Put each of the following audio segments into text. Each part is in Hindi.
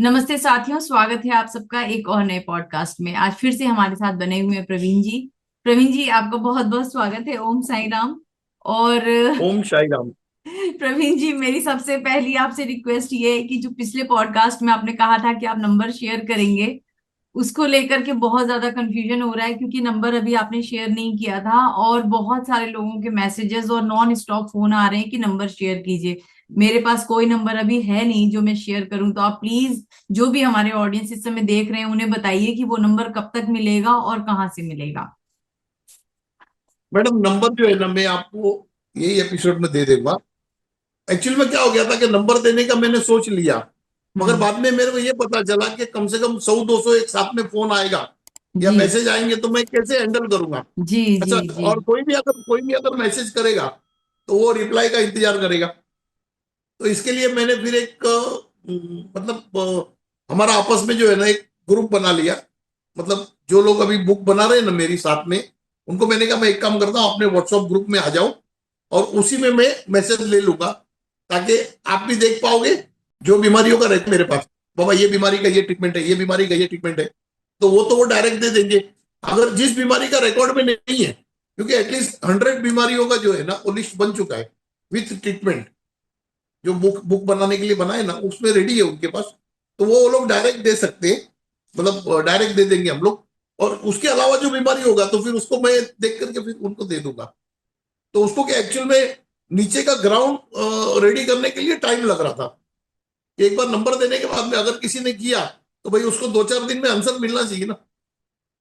नमस्ते साथियों, स्वागत है आप सबका एक और नए पॉडकास्ट में। आज फिर से हमारे साथ बने हुए हैं प्रवीण जी। प्रवीण जी, आपका बहुत बहुत स्वागत है। ओम साई राम। और ओम शाई राम। प्रवीण जी, मेरी सबसे पहली आपसे रिक्वेस्ट ये है कि जो पिछले पॉडकास्ट में आपने कहा था कि आप नंबर शेयर करेंगे, उसको लेकर के बहुत ज्यादा कंफ्यूजन हो रहा है, क्योंकि नंबर अभी आपने शेयर नहीं किया था और बहुत सारे लोगों के मैसेजेस और नॉन स्टॉप फोन आ रहे हैं कि नंबर शेयर कीजिए। मेरे पास कोई नंबर अभी है नहीं जो मैं शेयर करूं, तो आप प्लीज जो भी हमारे ऑडियंस इस समय देख रहे हैं उन्हें बताइए कि वो नंबर कब तक मिलेगा और कहाँ से मिलेगा। मैडम, नंबर जो है ना, मैं आपको यही एपिसोड में दे दूंगा। एक्चुअल में क्या हो गया था कि नंबर देने का मैंने सोच लिया, मगर हम्म। बाद में मेरे को ये पता चला कि कम से कम 100-200 एक साथ में फोन आएगा या जी मैसेज आएंगे, तो मैं कैसे हैंडल करूंगा। जी जी अच्छा, जी। और कोई भी अगर मैसेज करेगा तो वो रिप्लाई का इंतजार करेगा। तो इसके लिए मैंने फिर एक मतलब हमारा आपस में जो है ना एक ग्रुप बना लिया। मतलब जो लोग अभी बुक बना रहे हैं ना मेरी साथ में, उनको मैंने कहा मैं एक काम करता हूँ, अपने व्हाट्सएप ग्रुप में आ जाओ और उसी में मैं मैसेज ले लूंगा, ताकि आप भी देख पाओगे जो बीमारियों का रहता है मेरे पास। बाबा, ये बीमारी का ये ट्रीटमेंट है, ये बीमारी का ये ट्रीटमेंट है, तो वो डायरेक्ट दे देंगे। अगर जिस बीमारी का रिकॉर्ड में नहीं है, क्योंकि एटलीस्ट 100 बीमारियों का जो है ना वो लिस्ट बन चुका है विथ ट्रीटमेंट, जो बुक बुक बनाने के लिए बनाए ना उसमें रेडी है उनके पास, तो वो लोग डायरेक्ट दे सकते हैं। मतलब डायरेक्ट दे देंगे हम लोग। और उसके अलावा जो बीमारी होगा तो फिर उसको मैं देख करके फिर उनको दे दूंगा। तो उसको क्या एक्चुअल में नीचे का ग्राउंड रेडी करने के लिए टाइम लग रहा था कि एक बार नंबर देने के बाद में अगर किसी ने किया तो भाई उसको 2-4 दिन में आंसर मिलना चाहिए ना।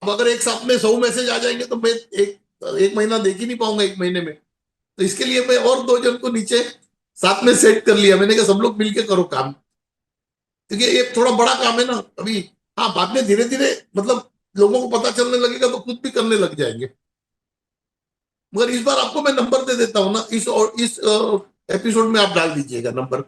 अब अगर एक साथ में 100 मैसेज आ जाएंगे तो मैं एक एक महीना देख ही नहीं पाऊंगा एक महीने में। तो इसके लिए मैं और 2 जन को नीचे साथ में सेट कर लिया, मैंने कहा सब लोग मिलके करो काम, क्योंकि ये थोड़ा बड़ा काम है ना अभी। हाँ, बाद में धीरे धीरे मतलब लोगों को पता चलने लगेगा तो खुद भी करने लग जाएंगे। मगर इस बार आपको मैं नंबर दे देता हूँ ना, इस एपिसोड में आप डाल दीजिएगा नंबर।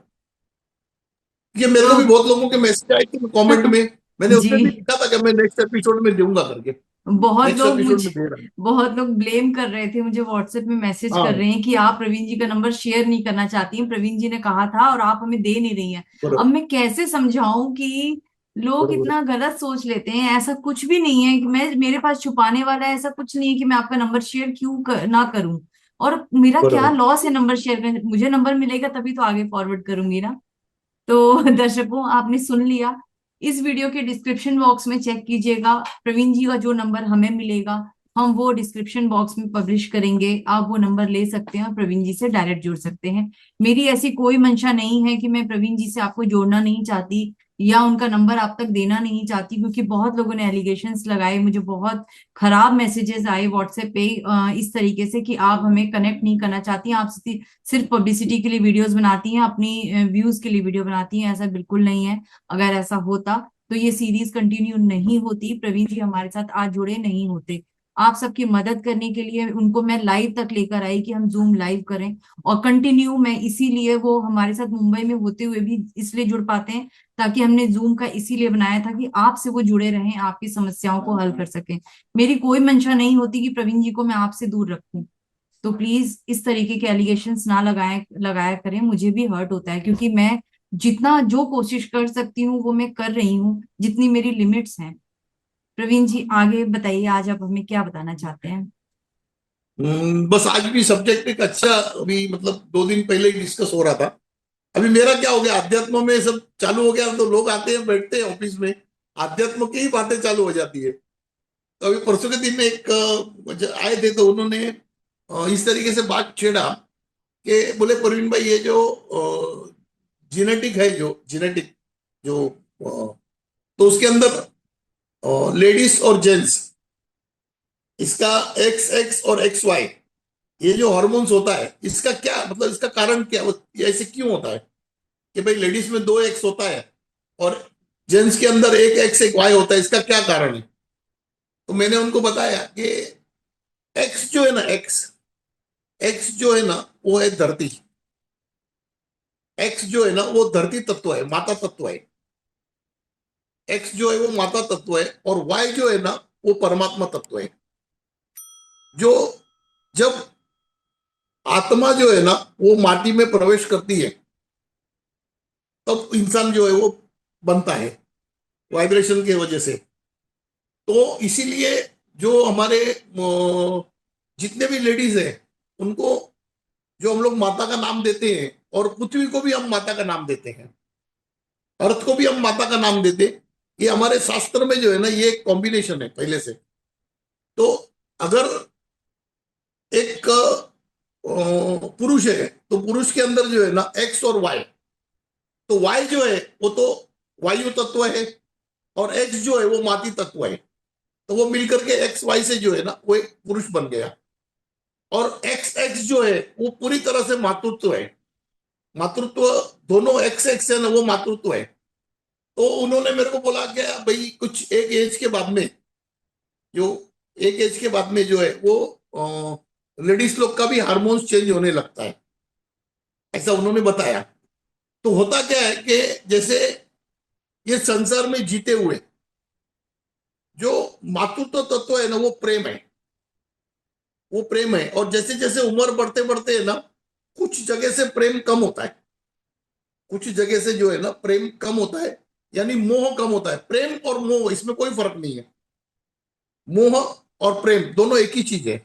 ये मेरे को भी तो बहुत लोगों के मैसेज आए थे कमेंट में, मैंने जी, उसमें भी लिखा था कि मैं नेक्स्ट एपिसोड में दूंगा करके। बहुत नेक्स्ट लोग एपिसोड मुझे में दे रहा हूँ। बहुत लोग ब्लेम कर रहे थे, मुझे व्हाट्सएप में मैसेज कर हाँ, रहे हैं कि आप प्रवीण जी का नंबर शेयर नहीं करना चाहती हैं, प्रवीण जी ने कहा था और आप हमें दे नहीं रही हैं। अब बरोबर मैं कैसे समझाऊं कि लोग बरोबर। इतना गलत सोच लेते हैं। ऐसा कुछ भी नहीं है कि मैं, मेरे पास छुपाने वाला है, ऐसा कुछ नहीं है कि मैं आपका नंबर शेयर ना करूं। और मेरा क्या बरोबर। लॉस है नंबर शेयर करने, मुझे नंबर मिलेगा तभी तो आगे फॉरवर्ड करूंगी ना। तो दर्शकों, आपने सुन लिया। इस वीडियो के डिस्क्रिप्शन बॉक्स में चेक कीजिएगा, प्रवीण जी का जो नंबर हमें मिलेगा हम वो डिस्क्रिप्शन बॉक्स में पब्लिश करेंगे। आप वो नंबर ले सकते हैं और प्रवीण जी से डायरेक्ट जुड़ सकते हैं। मेरी ऐसी कोई मंशा नहीं है कि मैं प्रवीण जी से आपको जोड़ना नहीं चाहती या उनका नंबर आप तक देना नहीं चाहती, क्योंकि बहुत लोगों ने एलिगेशंस लगाए, मुझे बहुत खराब मैसेजेस आए व्हाट्सएप पे इस तरीके से कि आप हमें कनेक्ट नहीं करना चाहती, आप सिर्फ पब्लिसिटी के लिए वीडियोस बनाती हैं, अपनी व्यूज के लिए वीडियो बनाती हैं। ऐसा बिल्कुल नहीं है। अगर ऐसा होता तो ये सीरीज कंटिन्यू नहीं होती, प्रवीण जी हमारे साथ आज जुड़े नहीं होते। आप सबकी मदद करने के लिए उनको मैं लाइव तक लेकर आई कि हम जूम लाइव करें, और कंटिन्यू मैं इसीलिए, वो हमारे साथ मुंबई में होते हुए भी इसलिए जुड़ पाते हैं ताकि हमने जूम का इसीलिए बनाया था कि आपसे वो जुड़े रहें, आपकी समस्याओं को हल कर सकें। मेरी कोई मंशा नहीं होती कि प्रवीण जी को मैं आपसे दूर रखूं। तो प्लीज इस तरीके के एलिगेशंस ना लगाया लगाया करें, मुझे भी हर्ट होता है, क्योंकि मैं जितना जो कोशिश कर सकती हूँ वो मैं कर रही हूँ, जितनी मेरी लिमिट्स हैं। प्रवीण जी, आगे बताइए, आज आप हमें क्या बताना चाहते हैं। बस आज भी सब्जेक्ट एक अच्छा, अभी मतलब 2 दिन पहले ही डिस्कस हो रहा था। अभी मेरा क्या हो गया, अध्यात्म में सब चालू हो गया, तो लोग आते हैं बैठते हैं ऑफिस में, अध्यात्म की ही बातें चालू हो जाती है। तो अभी परसों के दिन एक आए थे, तो उन्होंने इस तरीके से बात छेड़ा कि बोले प्रवीण भाई, ये जो जेनेटिक है, जो जेनेटिक जो तो उसके अंदर लेडीज और जेंट्स, इसका एक्स एक्स और एक्स वाई, ये जो हार्मोन्स होता है इसका क्या मतलब, इसका कारण क्या, ये ऐसे क्यों होता है कि भाई लेडीज में 2 एक्स होता है और जेंट्स के अंदर एक एक्स एक वाई होता है, इसका क्या कारण है। तो मैंने उनको बताया कि एक्स जो है ना, एक्स एक्स जो है ना वो है धरती। एक्स जो है ना वो धरती तत्व है, माता तत्व है। एक्स जो है वो माता तत्व है, और वाई जो है ना वो परमात्मा तत्व है। जो जब आत्मा जो है ना वो माटी में प्रवेश करती है, तब इंसान जो है वो बनता है। वाइब्रेशन की वजह से। तो इसीलिए जो हमारे जितने भी लेडीज हैं उनको, जो हम लोग माता का नाम देते हैं, और पृथ्वी को भी हम माता का नाम देते हैं, अर्थ को भी हम माता का नाम देते हैं, ये हमारे शास्त्र में जो है ना ये कॉम्बिनेशन है पहले से। तो अगर एक पुरुष है तो पुरुष के अंदर जो है ना एक्स और वाई, तो वाई जो है वो तो वायु तत्व है, और एक्स जो है वो माती तत्व है। तो वो मिलकर के एक्स वाई से जो है ना वो एक पुरुष बन गया। और एक्स एक्स जो है वो पूरी तरह से मातृत्व है। मातृत्व दोनों एक्स एक्स है ना, वो मातृत्व है। तो उन्होंने मेरे को बोला कि भाई कुछ एक एज के बाद में, जो एक एज के बाद में जो है वो लेडीज लोग का भी हार्मोन्स चेंज होने लगता है, ऐसा उन्होंने बताया। तो होता क्या है कि जैसे ये संसार में जीते हुए जो मातृत्व तत्व है ना वो प्रेम है, वो प्रेम है। और जैसे जैसे उम्र बढ़ते बढ़ते है ना, कुछ जगह से प्रेम कम होता है, कुछ जगह से जो है ना प्रेम कम होता है, यानी मोह कम होता है। प्रेम और मोह इसमें कोई फर्क नहीं है, मोह और प्रेम दोनों एक ही चीज है।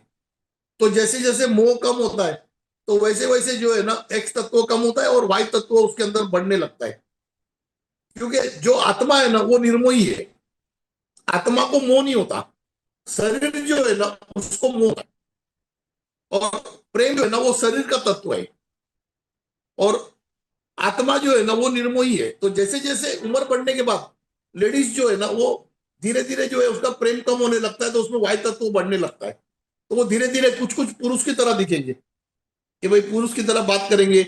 तो जैसे जैसे मोह कम होता है तो वैसे वैसे जो है ना एक्स तत्व कम होता है और वाई तत्व उसके अंदर बढ़ने लगता है। क्योंकि जो आत्मा है ना वो निर्मोही है, आत्मा को मोह नहीं होता। शरीर जो है ना उसको मोह होता है, और प्रेम जो है ना वो शरीर का तत्व है, और आत्मा जो है ना वो निर्मोही है। तो जैसे जैसे उम्र बढ़ने के बाद लेडीज जो है ना वो धीरे धीरे जो है उसका प्रेम कम होने लगता है, तो उसमें वाई तत्व बढ़ने लगता है। तो वो धीरे धीरे कुछ कुछ पुरुष की तरह दिखेंगे, कि भाई पुरुष की तरह बात करेंगे,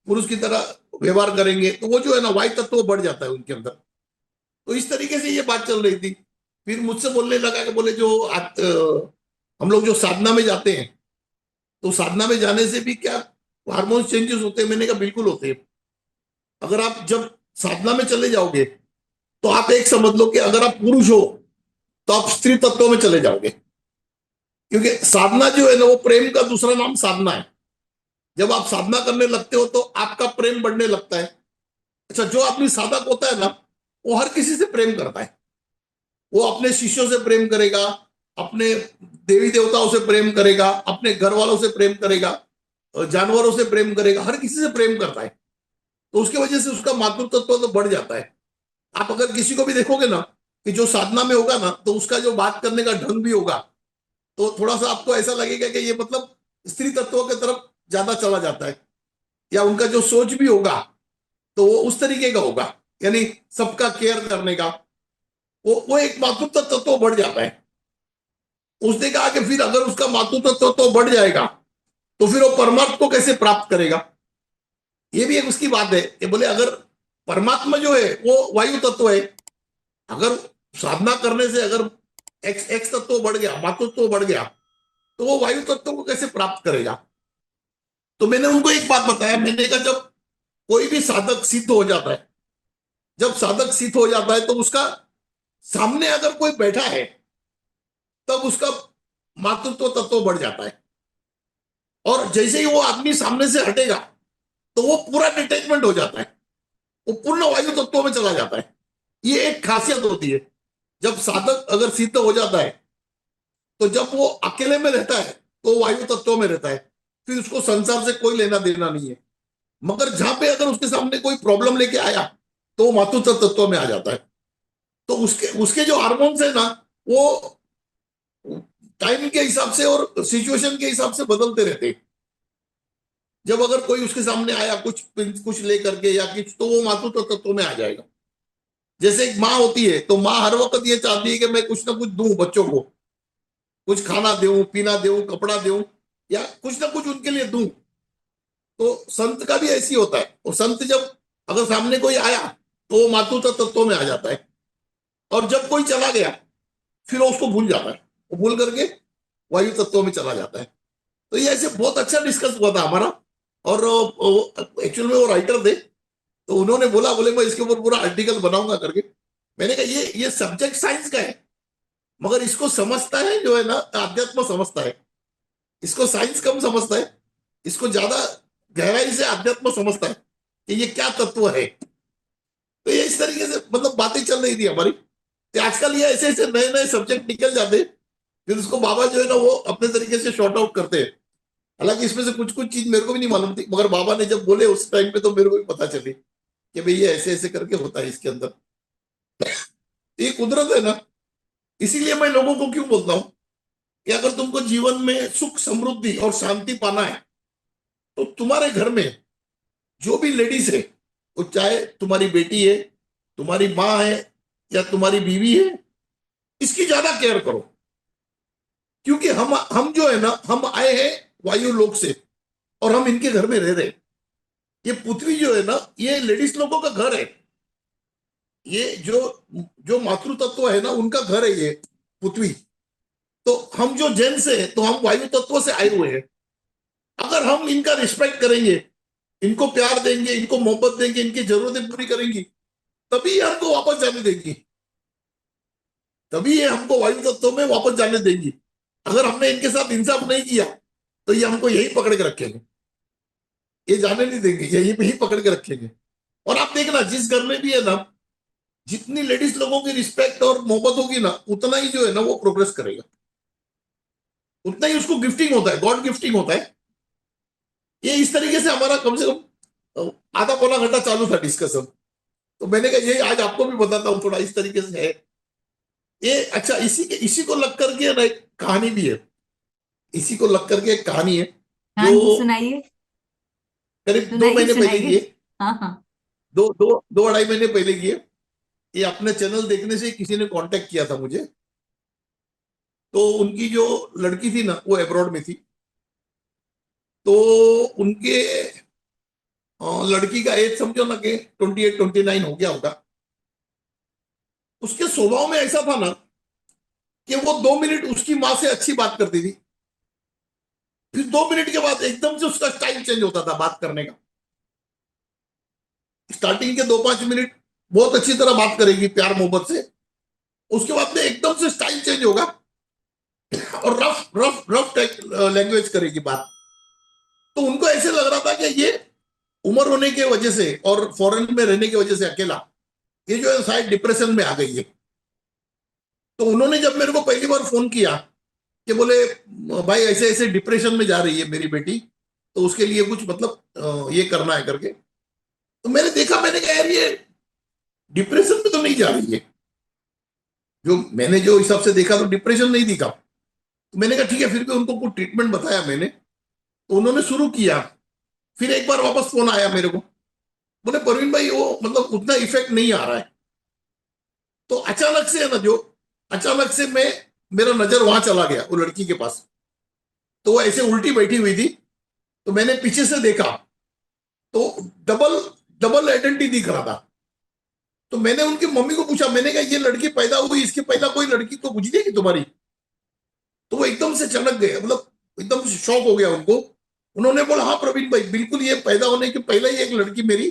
पुरुष की तरह व्यवहार करेंगे, तो वो जो है ना वाई तत्व बढ़ जाता है उनके अंदर। तो इस तरीके से ये बात चल रही थी। फिर मुझसे बोलने लगा कि बोले जो हम लोग जो साधना में जाते हैं, तो साधना में जाने से भी क्या हार्मोन चेंजेस होते हैं? मैंने कहा बिल्कुल होते हैं। अगर आप जब साधना में चले जाओगे तो आप एक समझ लो कि अगर आप पुरुष हो तो आप स्त्री तत्व में चले जाओगे, क्योंकि साधना जो है ना वो प्रेम का दूसरा नाम साधना है। जब आप साधना करने लगते हो तो आपका प्रेम बढ़ने लगता है। अच्छा, जो आदमी साधक होता है ना वो हर किसी से प्रेम करता है। वो अपने शिष्यों से प्रेम करेगा, अपने देवी देवताओं से प्रेम करेगा, अपने घर वालों से प्रेम करेगा, जानवरों से प्रेम करेगा, हर किसी से प्रेम करता है। तो उसकी वजह से उसका मातृत्व तो बढ़ जाता है। आप अगर किसी को भी देखोगे ना कि जो साधना में होगा ना, तो उसका जो बात करने का ढंग भी होगा, तो थोड़ा सा आपको ऐसा लगेगा कि ये मतलब स्त्री तत्वों की तरफ ज्यादा चला जाता है। या उनका जो सोच भी होगा तो वो उस तरीके का होगा, यानी सबका केयर करने का, वो एक मातृत्व तत्व बढ़ जाता है। उसने कहा कि फिर अगर उसका मातृत्व तत्व बढ़ जाएगा तो फिर वो परमात्मा को कैसे प्राप्त करेगा? ये भी एक उसकी बात है कि बोले अगर परमात्मा जो है वो वायु तत्व है, अगर साधना करने से अगर एक्स एक्स तत्व बढ़ गया, मातृत्व बढ़ गया, तो वो वायु तत्व को कैसे प्राप्त करेगा? तो मैंने उनको एक बात बताया, मैंने कहा जब कोई भी साधक सिद्ध हो जाता है, जब साधक सिद्ध हो जाता है तो उसका सामने अगर कोई बैठा है तब उसका मातृत्व तत्व बढ़ जाता है। और जैसे ही वो आदमी सामने से हटेगा तो वो पूरा डिटैचमेंट हो जाता है, वो पूर्ण वायु तत्व में चला जाता है। ये एक खासियत होती है। जब साधक अगर सिद्ध हो जाता है तो जब वो अकेले में रहता है तो वायु तत्व में रहता है, फिर उसको संसार से कोई लेना देना नहीं है। मगर जहां पे अगर उसके सामने कोई प्रॉब्लम लेके आया तो वो मातृत्व तत्व में आ जाता है। तो उसके उसके जो हार्मोन्स है ना वो टाइम के हिसाब से और सिचुएशन के हिसाब से बदलते रहते हैं। जब अगर कोई उसके सामने आया कुछ कुछ लेकर के या कुछ, तो वो मातृत्व तत्व में आ जाएगा। जैसे एक माँ होती है तो माँ हर वक्त ये चाहती है कि मैं कुछ ना कुछ दूं बच्चों को, कुछ खाना दूं, पीना दूं, कपड़ा दूं, या कुछ ना कुछ उनके लिए दूं। तो संत का भी ऐसी होता है, और संत जब अगर सामने कोई आया तो वो मातृत्व तत्व में आ जाता है, और जब कोई चला गया फिर वो उसको भूल जाता है, वो भूल करके वायु तत्व में चला जाता है। तो ये ऐसे बहुत अच्छा डिस्कस हुआ था हमारा। और एक्चुअल में वो राइटर थे, तो उन्होंने बोला, बोले मैं इसके ऊपर पूरा आर्टिकल बनाऊंगा करके। मैंने कहा ये सब्जेक्ट साइंस का है, मगर इसको समझता है जो है ना अध्यात्म समझता है। इसको साइंस कम समझता है, इसको ज्यादा गहराई से अध्यात्म समझता है कि ये क्या तत्व है। तो ये इस तरीके से मतलब बातें चल रही थी हमारी। तो आजकल ये ऐसे ऐसे नए नए सब्जेक्ट निकल जाते हैं, फिर उसको बाबा जो है ना वो अपने तरीके से शॉर्ट आउट करते हैं। हालांकि इसमें से कुछ कुछ चीज मेरे को भी नहीं मालूम थी, मगर बाबा ने जब बोले उस टाइम पे तो मेरे को भी पता चली कि भाई ये ऐसे ऐसे करके होता है इसके अंदर। ये कुदरत है ना। इसीलिए मैं लोगों को क्यों बोलता हूँ कि अगर तुमको जीवन में सुख समृद्धि और शांति पाना है, तो तुम्हारे घर में जो भी लेडीज है, वो चाहे तुम्हारी बेटी है, तुम्हारी माँ है, या तुम्हारी बीवी है, इसकी ज्यादा केयर करो। क्योंकि हम जो है ना, हम आए हैं वायु लोक से, और हम इनके घर में रह रहे हैं। ये पृथ्वी जो है ना, ये लेडीज लोगों का घर है। ये जो जो मातृ तत्व है ना, उनका घर है ये पृथ्वी। तो हम जो जेंट्स है, तो हम वायु तत्व से आए हुए हैं। अगर हम इनका रिस्पेक्ट करेंगे, इनको प्यार देंगे, इनको मोहब्बत देंगे, इनकी जरूरतें पूरी करेंगी, तभी ये हमको वापस जाने देंगी। तभी ये हमको वायु तत्व में वापस जाने देंगी। अगर हमने इनके साथ इंसाफ नहीं किया, तो ये हमको यही पकड़ के रखेंगे। ये जाने नहीं देंगे, यही पे ही पकड़ के रखेंगे। और आप देखना, जिस घर में भी है ना, जितनी लेडीज लोगों की रिस्पेक्ट और मोहब्बत होगी ना, उतना ही जो है ना वो प्रोग्रेस करेगा। उतना ही उसको गिफ्टिंग होता है, गॉड गिफ्टिंग होता है। ये इस तरीके से हमारा कम से कम आधा पौना घंटा चालू था डिस्कशन। तो मैंने कहा ये आज आपको भी बताता हूँ, थोड़ा इस तरीके से है ये। अच्छा, इसी को लग करके ना एक कहानी भी है। इसी को लग करके एक कहानी है, हाँ जो जी, सुनाइए। करीब दो सुनाइए महीने पहले की सुनाइए। है। हाँ हाँ। दो दो 2-2.5 महीने पहले की है। ये अपने चैनल देखने से किसी ने कांटेक्ट किया था मुझे। तो उनकी जो लड़की थी ना, वो अब्रॉड में थी। तो उनके लड़की का एज समझो ना कि 28-29 हो गया होगा। उसके स्वभाव में ऐसा था ना कि वो 2 मिनट उसकी माँ से अच्छी बात करती थी, फिर 2 मिनट के बाद एकदम से उसका स्टाइल चेंज होता था बात करने का। स्टार्टिंग के 2-5 मिनट बहुत अच्छी तरह बात करेगी प्यार मोहब्बत से, उसके बाद में एकदम से स्टाइल चेंज होगा, और रफ रफ रफ लैंग्वेज करेगी बात। तो उनको ऐसे लग रहा था कि ये उम्र होने की वजह से और फॉरेन में रहने की वजह से अकेला, ये जो है शायद डिप्रेशन में आ गई है। तो उन्होंने जब मेरे को पहली बार फोन किया कि बोले भाई ऐसे ऐसे डिप्रेशन में जा रही है मेरी बेटी, तो उसके लिए कुछ मतलब ये करना है करके। तो मैंने देखा, मैंने कहा यार ये डिप्रेशन में तो नहीं जा रही है। जो मैंने जो हिसाब से देखा तो डिप्रेशन नहीं दिखा। तो मैंने कहा ठीक है, फिर भी उनको कुछ ट्रीटमेंट बताया मैंने, तो उन्होंने शुरू किया। फिर एक बार वापस फोन आया मेरे को, बोले परवीन भाई वो मतलब उतना इफेक्ट नहीं आ रहा है। तो अचानक से है ना, जो अचानक से मेरा नजर वहां चला गया वो लड़की के पास। तो वो ऐसे उल्टी बैठी हुई थी। तो मैंने पीछे से देखा, तो डबल डबल आइडेंटिटी दिख रहा था। तो मैंने उनकी मम्मी को पूछा, मैंने कहा ये लड़की पैदा हुई, इसके पहला कोई लड़की तो गुजरी है तुम्हारी? तो वो एकदम से चमक गए, मतलब एकदम से शॉक हो गया उनको। उन्होंने बोला हाँ प्रवीण भाई, बिल्कुल ये पैदा होने के पहले ही एक लड़की मेरी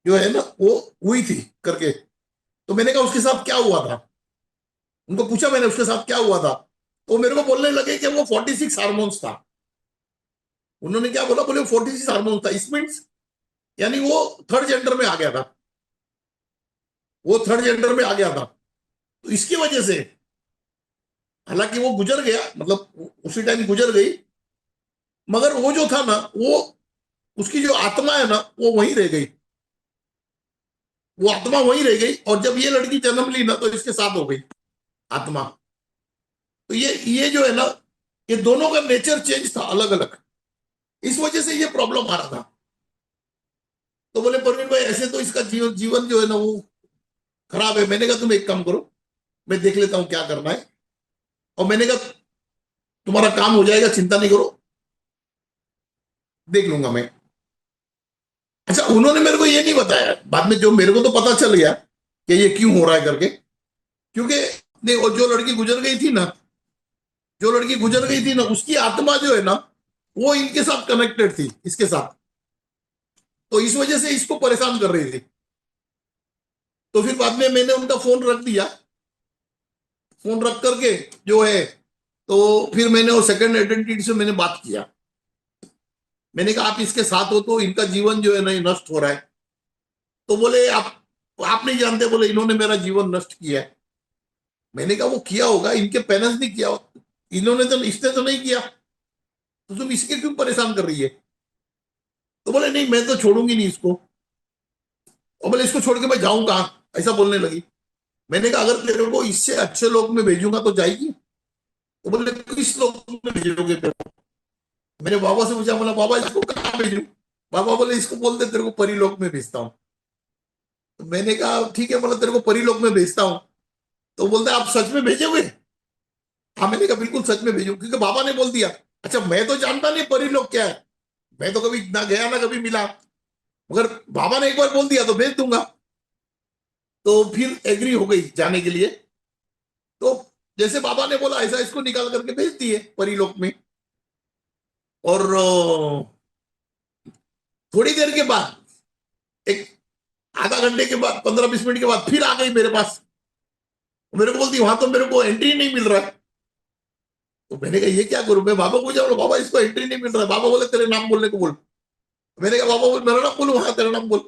जो है ना वो हुई थी करके। तो मैंने कहा उसके साथ क्या हुआ था? उनको पूछा मैंने उसके साथ क्या हुआ था। तो मेरे को बोलने लगे कि वो 46 हार्मोन्स था। उन्होंने क्या बोला, बोले 46 हार्मोन्स था, इस मीन्स यानी वो थर्ड जेंडर में आ गया था। वो थर्ड जेंडर में आ गया था। तो इसकी वजह से, हालांकि वो गुजर गया, मतलब उसी टाइम गुजर गई, मगर वो जो था ना, वो उसकी जो आत्मा है ना वो वहीं रह गई। वो आत्मा वहीं रह गई, और जब ये लड़की जन्म ली ना, तो इसके साथ हो गई आत्मा। तो ये जो है ना, ये दोनों का नेचर चेंज था, अलग अलग। इस वजह से ये प्रॉब्लम आ रहा था। तो बोले परवीन भाई ऐसे तो इसका जीवन जीवन जो है ना वो खराब है। मैंने कहा तुम एक काम करो, मैं देख लेता हूं क्या करना है। और मैंने कहा तुम्हारा काम हो जाएगा, चिंता नहीं करो, देख लूंगा मैं। अच्छा, उन्होंने मेरे को ये नहीं बताया बाद में, जो मेरे को तो पता चल गया कि ये क्यों हो रहा है करके। क्योंकि नहीं, और जो लड़की गुजर गई थी ना, जो लड़की गुजर गई थी ना, उसकी आत्मा जो है ना वो इनके साथ कनेक्टेड थी, इसके साथ। तो इस वजह से इसको परेशान कर रही थी। तो फिर बाद में मैंने उनका फोन रख दिया। फोन रख करके जो है, तो फिर मैंने वो सेकंड आइडेंटिटी से मैंने बात किया। मैंने कहा आप इसके साथ हो तो इनका जीवन जो है ना ये नष्ट हो रहा है। तो बोले आप नहीं जानते, बोले इन्होंने मेरा जीवन नष्ट किया है। मैंने कहा वो किया होगा, इनके पेरेंट्स ने किया, इन्होंने तो, इसने तो नहीं किया, तो तुम इसके क्यों परेशान कर रही है? तो बोले नहीं मैं तो छोड़ूंगी नहीं इसको। और बोले इसको छोड़ के मैं जाऊं कहाँ, ऐसा बोलने लगी। मैंने कहा अगर तेरे को इससे अच्छे लोग में भेजूंगा तो जाएगी? तो बोले किस लोग में भेजोगे तेरे को? मैंने बाबा से पूछा, बोला बाबा इसको कहाँ भेजूं? बाबा बोले इसको बोल दे तेरे को परीलोक में भेजता हूँ। तो मैंने कहा ठीक है, बोला तेरे को परीलोक में भेजता हूँ। तो बोलते आप सच में भेजोगे? हाँ, मैंने कहा बिल्कुल सच में भेजूं, क्योंकि बाबा ने बोल दिया। अच्छा मैं तो जानता नहीं परीलोक क्या है, मैं तो कभी ना गया ना कभी मिला, मगर बाबा ने एक बार बोल दिया तो भेज दूंगा। तो फिर एग्री हो गई जाने के लिए। तो जैसे बाबा ने बोला ऐसा इसको निकाल करके भेज दिए परीलोक में। और थोड़ी देर के बाद, एक आधा घंटे के बाद, 15-20 मिनट के बाद फिर आ गई मेरे पास। मेरे को बोलती वहां तो मेरे को एंट्री नहीं मिल रहा है। तो मैंने कहा ये क्या करूं, मैं बाबा को पूछा, बोला बाबा इसको एंट्री नहीं मिल रहा है। बाबा बोले तेरे नाम बोलने को बोल। मैंने कहा बाबा बोल मेरा नाम बोलूं? हाँ तेरा नाम बोल।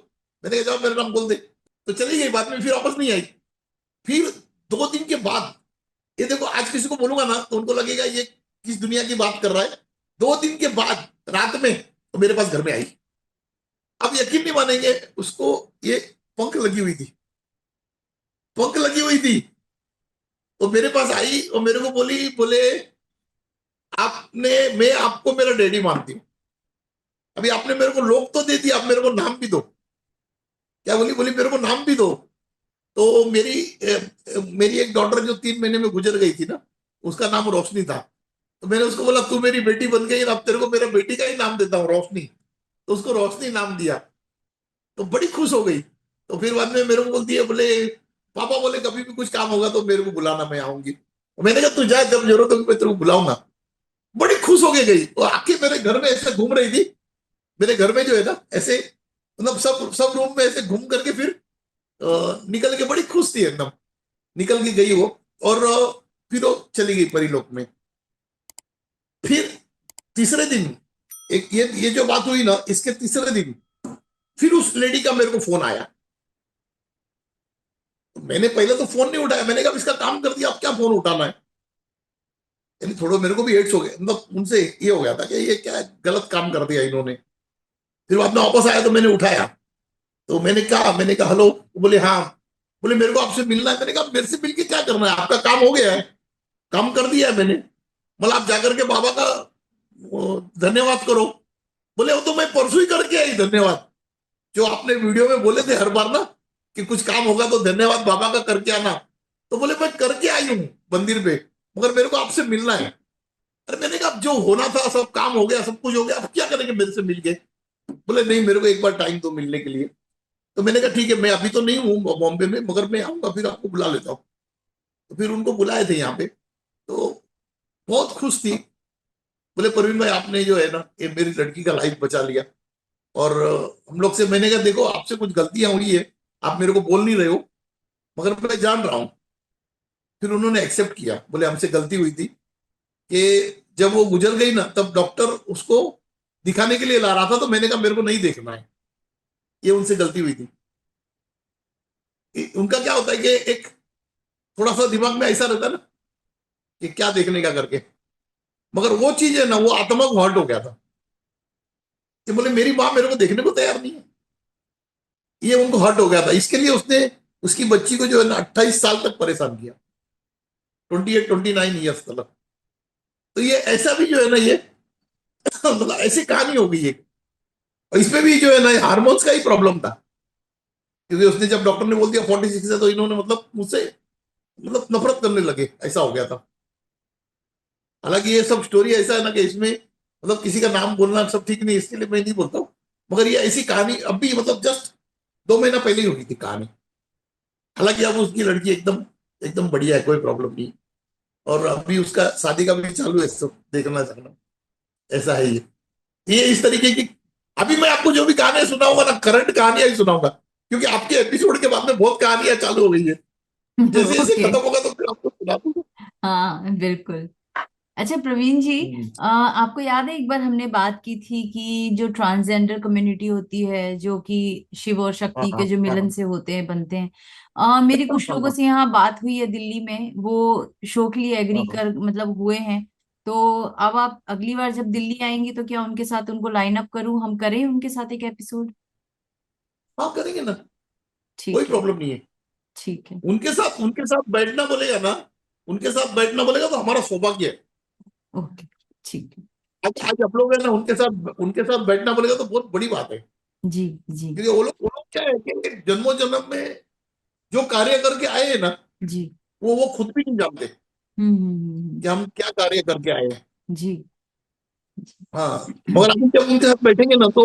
मैंने कहा जाओ मेरा नाम बोल दे। तो चली गई, बाद में फिर वापस नहीं आई। फिर 2 दिन के बाद, ये देखो आज किसी को बोलूंगा ना तो उनको लगेगा ये किस दुनिया की बात कर रहा है। 2 दिन के बाद रात में तो मेरे पास घर में आई। अब यकीन नहीं मानेंगे, उसको ये पंख लगी हुई थी, पंख लगी हुई थी। तो मेरे पास आई और मेरे को बोली, बोले आपने, मैं आपको मेरा डैडी मानती हूँ, अभी आपने मेरे को लोग तो दे दिया, आप मेरे को नाम भी दो। क्या बोली? बोली मेरे को नाम भी दो। तो मेरी एक डॉटर जो 3 महीने में गुजर गई थी ना, उसका नाम रोशनी था। तो मैंने उसको बोला तू मेरी बेटी बन गई ना, अब तेरे को मेरा बेटी का ही नाम देता हूँ रोशनी। तो उसको रोशनी नाम दिया। तो बड़ी खुश हो गई। तो फिर बाद में मेरे को बोलती है, बोले पापा बोले कभी भी कुछ काम होगा तो मेरे को बुलाना, मैं आऊंगी। तो मैंने कहा तू जा, जब जरूरत होगी मैं तेरे को बुलाऊंगा। बड़ी खुश हो के गई और आके मेरे घर में ऐसे घूम रही थी। मेरे घर में जो है ना ऐसे, मतलब सब सब रूम में ऐसे घूम करके फिर निकल के बड़ी खुश थी एकदम। निकल के गई वो। और फिर वो चली गई परिलोक में। फिर तीसरे दिन, एक ये जो बात हुई ना, इसके तीसरे दिन फिर उस लेडी का मेरे को फोन आया। तो मैंने पहले तो फोन नहीं उठाया, मैंने कहा इसका काम कर दिया अब क्या फोन उठाना है। यानी थोड़ा मेरे को भी एड्स हो गया, मतलब उनसे ये हो गया था कि ये क्या गलत काम कर दिया इन्होंने। फिर बाद में वापस आया तो मैंने उठाया। तो मैंने कहा हेलो। बोले हाँ। बोले मेरे को आपसे मिलना है। मैंने कहा मेरे से मिलके क्या करना है, आपका काम हो गया है, काम कर दिया है मैंने। मतलब आप जाकर के बाबा का धन्यवाद करो। बोले वो तो मैं परसों ही करके आई धन्यवाद, जो आपने वीडियो में बोले थे हर बार ना कि कुछ काम होगा तो धन्यवाद बाबा का करके आना। तो बोले मैं करके आई हूँ मंदिर पे, मगर मेरे को आपसे मिलना है। अरे मैंने कहा अब जो होना था सब काम हो गया, सब कुछ हो गया, अब क्या करेंगे मेरे से मिल के? बोले नहीं मेरे को एक बार टाइम दो मिलने के लिए। तो मैंने कहा ठीक है, मैं अभी तो नहीं हूँ बॉम्बे में, मगर मैं आऊंगा फिर आपको बुला लेता हूँ। तो फिर उनको बुलाए थे यहाँ पे। तो बहुत खुश थी। बोले प्रवीण भाई आपने जो है ना ये मेरी लड़की का लाइफ बचा लिया। और हम लोग से, मैंने कहा देखो आपसे कुछ गलतियां हुई है, आप मेरे को बोल नहीं रहे हो, मगर मैं जान रहा हूं। फिर उन्होंने एक्सेप्ट किया, बोले हमसे गलती हुई थी कि जब वो गुजर गई ना तब डॉक्टर उसको दिखाने के लिए ला रहा था, तो मैंने कहा मेरे को नहीं देखना है, ये उनसे गलती हुई थी। उनका क्या होता है कि एक थोड़ा सा दिमाग में ऐसा रहता है ना कि क्या देखने का करके, मगर वो चीज है ना वो आत्मा को हर्ट हो गया था कि बोले मेरी माँ मेरे को देखने को तैयार नहीं है। ये उनको हर्ट हो गया था, इसके लिए उसने उसकी बच्ची को जो है ना 28 साल तक परेशान किया, 28-29 ईयर्स तक। तो ये ऐसा भी जो है ना ये मतलब ऐसी कहानी हो गई है। और इसमें भी जो है ना हार्मोन्स का ही प्रॉब्लम था, क्योंकि उसने जब डॉक्टर ने बोल दिया 46 है तो इन्होंने मतलब मुझसे मतलब नफरत करने लगे, ऐसा हो गया था। हालांकि ये सब स्टोरी ऐसा है ना कि इसमें मतलब किसी का नाम बोलना सब ठीक नहीं, इसके लिए मैं नहीं बोलता हूँ। मगर ये ऐसी कहानी अभी मतलब जस्ट 2 महीना पहले ही हुई थी कहानी। हालांकि अब उसकी लड़की एकदम एकदम बढ़िया है, कोई प्रॉब्लम नहीं। और अभी उसका शादी का भी चालू है, सब देखना चाहना, ऐसा है ये इस तरीके की। अभी मैं आपको जो भी कहानियां सुनाऊंगा ना करंट कहानियां ही सुनाऊंगा, क्योंकि आपके एपिसोड के बाद में बहुत कहानियां चालू हो गई है। जैसे जैसे ओके। खत्म होगा तो फिर आपको सुना दूंगा। हाँ बिल्कुल। अच्छा प्रवीण जी, हम्म। आपको याद है एक बार हमने बात की थी कि जो ट्रांसजेंडर कम्युनिटी होती है, जो कि शिव और हाँ शक्ति के हाँ जो हाँ मिलन हाँ। से होते हैं बनते हैं, मेरी कुछ लोगों से यहाँ बात हुई है दिल्ली में, वो शो के लिए एग्री हाँ कर मतलब हुए हैं। तो अब आप अगली बार जब दिल्ली आएंगी तो क्या उनके साथ उनको लाइन अप करूं, हम करें उनके साथ एक एपिसोड? हाँ, करेंगे ना, कोई ठीक है। प्रॉब्लम नहीं है। ठीक है। उनके साथ बैठना बोलेगा ना, उनके साथ बैठना बोलेगा तो हमारा सौभाग्य है। ओके। ठीक है। आज आज आप लोग है ना, उनके साथ बैठना बोलेगा तो बहुत बड़ी बात है। जी। जी। क्योंकि वो लोग क्या है कि जन्मों जन्म में जो कार्य करके आए हैं ना, जी। वो खुद भी नहीं जानते हम्म। कि हम क्या कार्य करके आए हैं। जी। हाँ, मगर हम जब उनके साथ बैठेंगे ना तो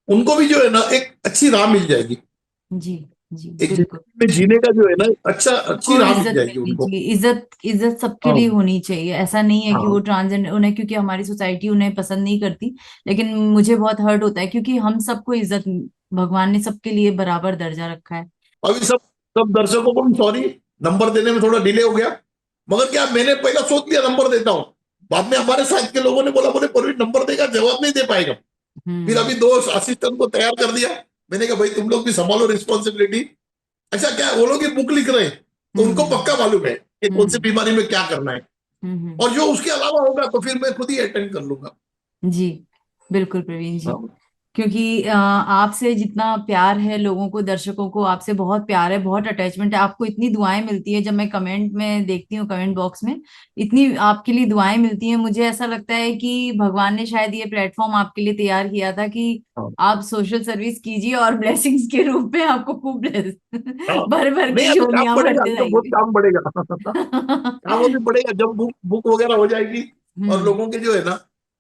उनको भी जो है ना एक अच्छी राह मिल जाएगी। जी। जी। एक बिल्कुल। जिंदगी में जीने का जो है ना अच्छी सबको राह मिल इज्जत जाएगी मिलनी उनको। चाहिए, इज्जत इज्जत सबके लिए हाँ होनी चाहिए। ऐसा नहीं है कि हाँ वो ट्रांसजेंडर उन्हें, क्योंकि हमारी सोसाइटी उन्हें पसंद नहीं करती, लेकिन मुझे बहुत हर्ट होता है क्योंकि हम सबको इज्जत, भगवान ने सबके लिए बराबर दर्जा रखा है। अभी सब सब दर्शकों को सॉरी, नंबर देने में थोड़ा डिले हो गया। मगर क्या, मैंने पहला सोच लिया नंबर देता हूँ। बाद में हमारे साथ के लोगों ने बोला, बोले परवीन नंबर देगा, जवाब नहीं दे पाएगा। फिर हम्म। अभी दो असिस्टेंट को तैयार कर दिया। मैंने कहा भाई तुम लोग भी संभालो रिस्पॉन्सिबिलिटी। अच्छा, क्या वो लोग ये बुक लिख रहे हैं तो उनको हम्म। पक्का मालूम है कि कौन सी हम्म। बीमारी में क्या करना है। हम्म। और जो उसके अलावा होगा तो फिर मैं खुद ही अटेंड कर लूंगा। जी। बिल्कुल प्रवीण जी। हाँ क्योंकि आपसे जितना प्यार है लोगों को, दर्शकों को आपसे बहुत प्यार है, बहुत अटैचमेंट है। आपको इतनी दुआएं मिलती है, जब मैं कमेंट में देखती हूँ, कमेंट बॉक्स में इतनी आपके लिए दुआएं मिलती हैं। मुझे ऐसा लगता है कि भगवान ने शायद ये प्लेटफॉर्म आपके लिए तैयार किया था कि हाँ आप सोशल सर्विस कीजिए और ब्लेसिंग्स के रूप में आपको खूब ब्लेस हाँ। भर भर नहीं, के अभी काम झोलियां बढ़ेगा, भरते अभी तो बहुत जाएंगे। काम बढ़ेगा। काम अभी बढ़ेगा जब बुक बुक वगैरह हो जाएगी। और हम्म। लोगों के जो है ना,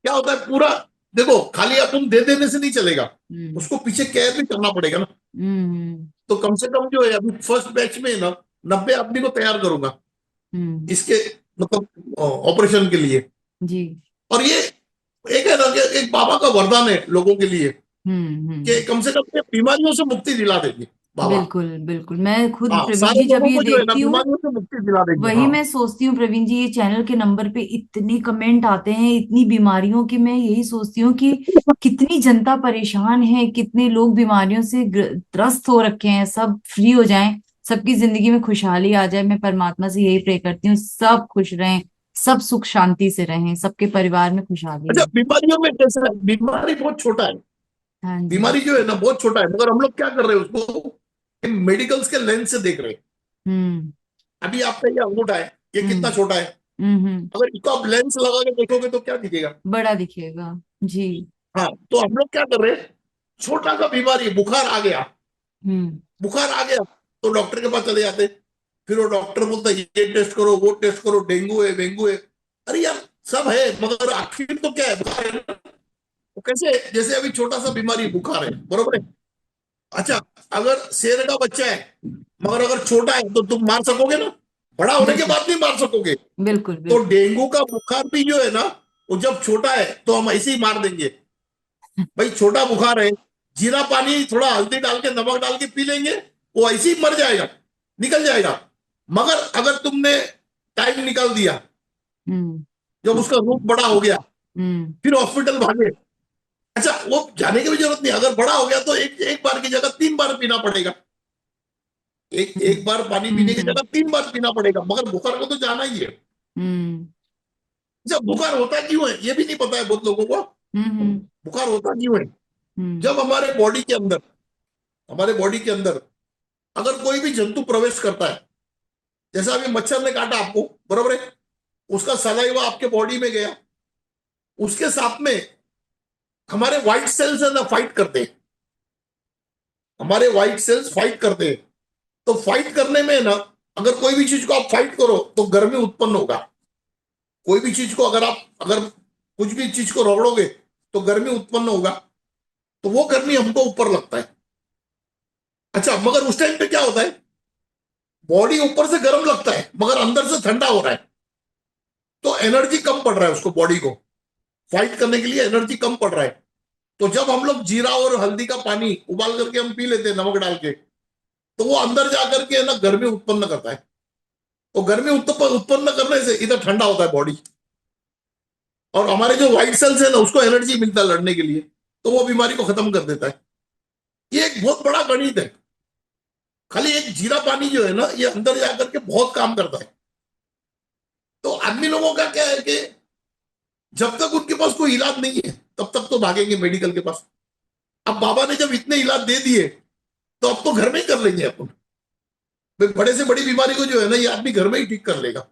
क्या होता है पूरा, देखो खाली आप तुम दे देने से नहीं चलेगा, हम्म। उसको पीछे केयर भी करना पड़ेगा ना। हम्म। तो कम से कम जो है अभी फर्स्ट बैच में ना 90 आदमी को तैयार करूंगा हम्म। इसके, मतलब ऑपरेशन के लिए। जी। और ये एक है ना कि एक बाबा का वरदान है लोगों के लिए कि हम्म। कम से कम ये बीमारियों से मुक्ति दिला देंगे बाबा। बिल्कुल बिल्कुल, मैं खुद हाँ, प्रवीण सारे जी जब लोगों ये को जो है ना देखती हूँ, बीमारियों से मुक्ति दिला देंगे। वही हाँ मैं सोचती हूँ प्रवीण जी, ये चैनल के नंबर पे इतने कमेंट आते हैं इतनी बीमारियों की, मैं यही सोचती हूँ कि कितनी जनता परेशान है, कितने लोग बीमारियों से त्रस्त हो रखे हैं, सब फ्री हो जाएं, सबकी जिंदगी में खुशहाली आ जाए। मैं परमात्मा से यही प्रे करती हूँ, सब खुश रहें, सब सुख शांति से रहें, सबके परिवार में खुशहाली अच्छा, रहे। बीमारियों में कैसा है, बीमारी बहुत छोटा है। हाँ जी। बीमारी जो है ना बहुत छोटा है, मगर हम लोग क्या कर रहे हैं उसको मेडिकल्स के लेंस से देख रहे हैं। हम्म। अभी आपका ये अंगूठा है, ये कितना हम्म। छोटा है। हम्म। अगर इसको आप लेंस लगा के देखोगे तो क्या दिखेगा। बड़ा दिखेगा। जी। हाँ, तो हम लोग क्या कर रहे हैं, छोटा सा बीमारी, बुखार आ गया, हम्म। बुखार आ गया तो डॉक्टर के पास चले जाते। फिर वो डॉक्टर बोलता है ये टेस्ट करो, वो टेस्ट करो, डेंगू है, डेंगू है। अरे यार, सब है मगर आखिर तो क्या है, बुखार है ना। वो कैसे, जैसे अभी छोटा सा बीमारी बुखार है, बरोबर है। अच्छा, अगर शेर का बच्चा है मगर अगर छोटा है तो तुम मार सकोगे ना, बड़ा होने के बिल्कुल बाद नहीं मार सकोगे। बिल्कुल। तो बिल्कुल। डेंगू का बुखार भी जो है ना, वो जब छोटा है तो हम ऐसे ही मार देंगे। भाई छोटा बुखार है, जीरा पानी थोड़ा हल्दी डाल के नमक डाल के पी लेंगे, वो ऐसे ही मर जाएगा, निकल जाएगा। मगर अगर तुमने टाइम निकाल दिया, हम्म। जब उसका रूप बड़ा हो गया, हम्म। फिर हॉस्पिटल भागे। अच्छा, वो जाने की भी जरूरत नहीं, अगर बड़ा हो गया तो एक एक बार की जगह 3 बार पीना पड़ेगा। एक हम्म। एक बार पानी पीने की हम्म। जगह 3 बार पीना पड़ेगा, मगर बुखार को तो जाना ही है। हम्म। जब बुखार होता क्यों है ये भी नहीं पता है बहुत लोगों को। हम्म। बुखार होता क्यों है, हम्म। जब हमारे बॉडी के अंदर अगर कोई भी जंतु प्रवेश करता है, जैसा अभी मच्छर ने काटा आपको, बरोबर है, उसका सलाइवा आपके बॉडी में गया, उसके साथ में हमारे व्हाइट सेल्स है ना फाइट करते हैं, हमारे व्हाइट सेल्स फाइट करते हैं। तो फाइट करने में ना, अगर कोई भी चीज को आप फाइट करो तो गर्मी उत्पन्न होगा। कोई भी चीज को अगर कुछ भी चीज को रगड़ोगे तो गर्मी उत्पन्न होगा, तो वो गर्मी हमको ऊपर लगता है। अच्छा, मगर उस टाइम पे क्या होता है, बॉडी ऊपर से गर्म लगता है मगर अंदर से ठंडा हो रहा है, तो एनर्जी कम पड़ रहा है उसको, बॉडी को फाइट करने के लिए एनर्जी कम पड़ रहा है। तो जब हम लोग जीरा और हल्दी का पानी उबाल करके हम पी लेते हैं नमक डाल के, तो वो अंदर जाकर के ना गर्मी उत्पन्न करता है। तो गर्मी उत्पन्न करने से इधर ठंडा होता है बॉडी, और हमारे जो व्हाइट सेल्स है ना उसको एनर्जी मिलता है लड़ने के लिए, तो वो बीमारी को खत्म कर देता है। ये एक बहुत बड़ा गणित है। खाली एक जीरा पानी जो है ना, ये अंदर जाकर के बहुत काम करता है। तो आदमी लोगों का क्या है कि जब तक उनके पास कोई इलाज नहीं है तब तक तो भागेंगे मेडिकल के पास। अब बाबा ने जब इतने इलाज दे दिए तो अब तो घर में ही कर लेंगे अपन। भाई बड़े से बड़ी बीमारी को जो है ना, ये आदमी घर में ही ठीक कर लेगा।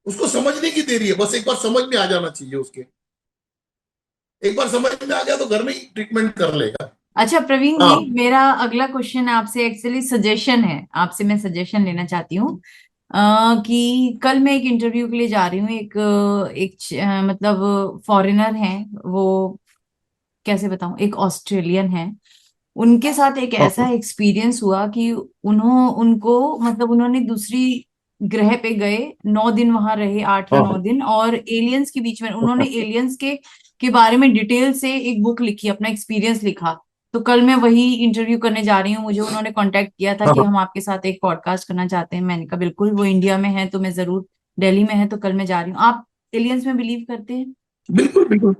उसको समझने की देरी है, बस एक बार समझ में आ जाना चाहिए उसके। एक बार समझ में आ गया तो घर में ही ट्रीटमेंट कर लेगा। अच्छा प्रवीण जी, हाँ। मेरा अगला क्वेश्चन आपसे एक्चुअली सजेशन है, आपसे मैं सजेशन लेना चाहती हूँ। कि कल मैं एक इंटरव्यू के लिए जा रही हूँ, मतलब फॉरेनर हैं वो, कैसे बताऊं, एक ऑस्ट्रेलियन है। उनके साथ एक ऐसा हाँ। एक्सपीरियंस हुआ कि उनको मतलब उन्होंने दूसरी ग्रह पे गए, 9 दिन वहां रहे, 8 या 9 दिन, और एलियंस के बीच में उन्होंने हाँ। एलियंस के बारे में डिटेल से एक बुक लिखी, अपना एक्सपीरियंस लिखा। तो कल मैं वही इंटरव्यू करने जा रही हूँ। मुझे उन्होंने कांटेक्ट किया था कि हाँ। हम आपके साथ एक पॉडकास्ट करना चाहते हैं। मैंने कहा बिल्कुल, वो इंडिया में है तो मैं जरूर, दिल्ली में है तो कल मैं जा रही हूँ। आप एलियंस में बिलीव करते हैं? बिल्कुल बिल्कुल।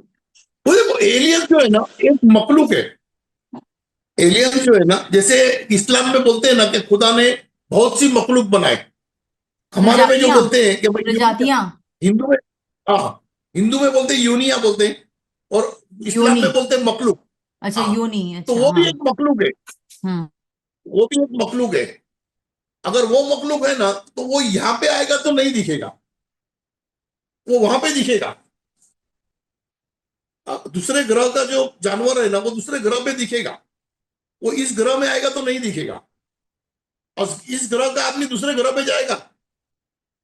वो देखो, एलियन जो है ना, एक मखलूक है। एलियन जो है ना, जैसे इस्लाम में बोलते हैं ना कि खुदा ने बहुत सी मखलूक बनाए। हमारे में जो प्रजातियां, बोलते हैं कि भाई यूनिया। प्रजातियां। हिंदू में, हाँ, हिंदू में बोलते हैं यूनिया बोलते हैं, और इस्लाम योनि। में बोलते हैं मखलूक। अच्छा, हाँ। योनि, तो अच्छा, वो भी हाँ। एक मखलूक है। हम्म। वो भी एक मखलूक है। अगर वो मखलूक है ना, तो वो यहाँ पे आएगा तो नहीं दिखेगा, वो वहां पे दिखेगा। दूसरे ग्रह का जो जानवर है ना, वो दूसरे ग्रह पे दिखेगा। वो इस ग्रह में आएगा तो नहीं दिखेगा। और इस ग्रह का आदमी दूसरे ग्रह पे जाएगा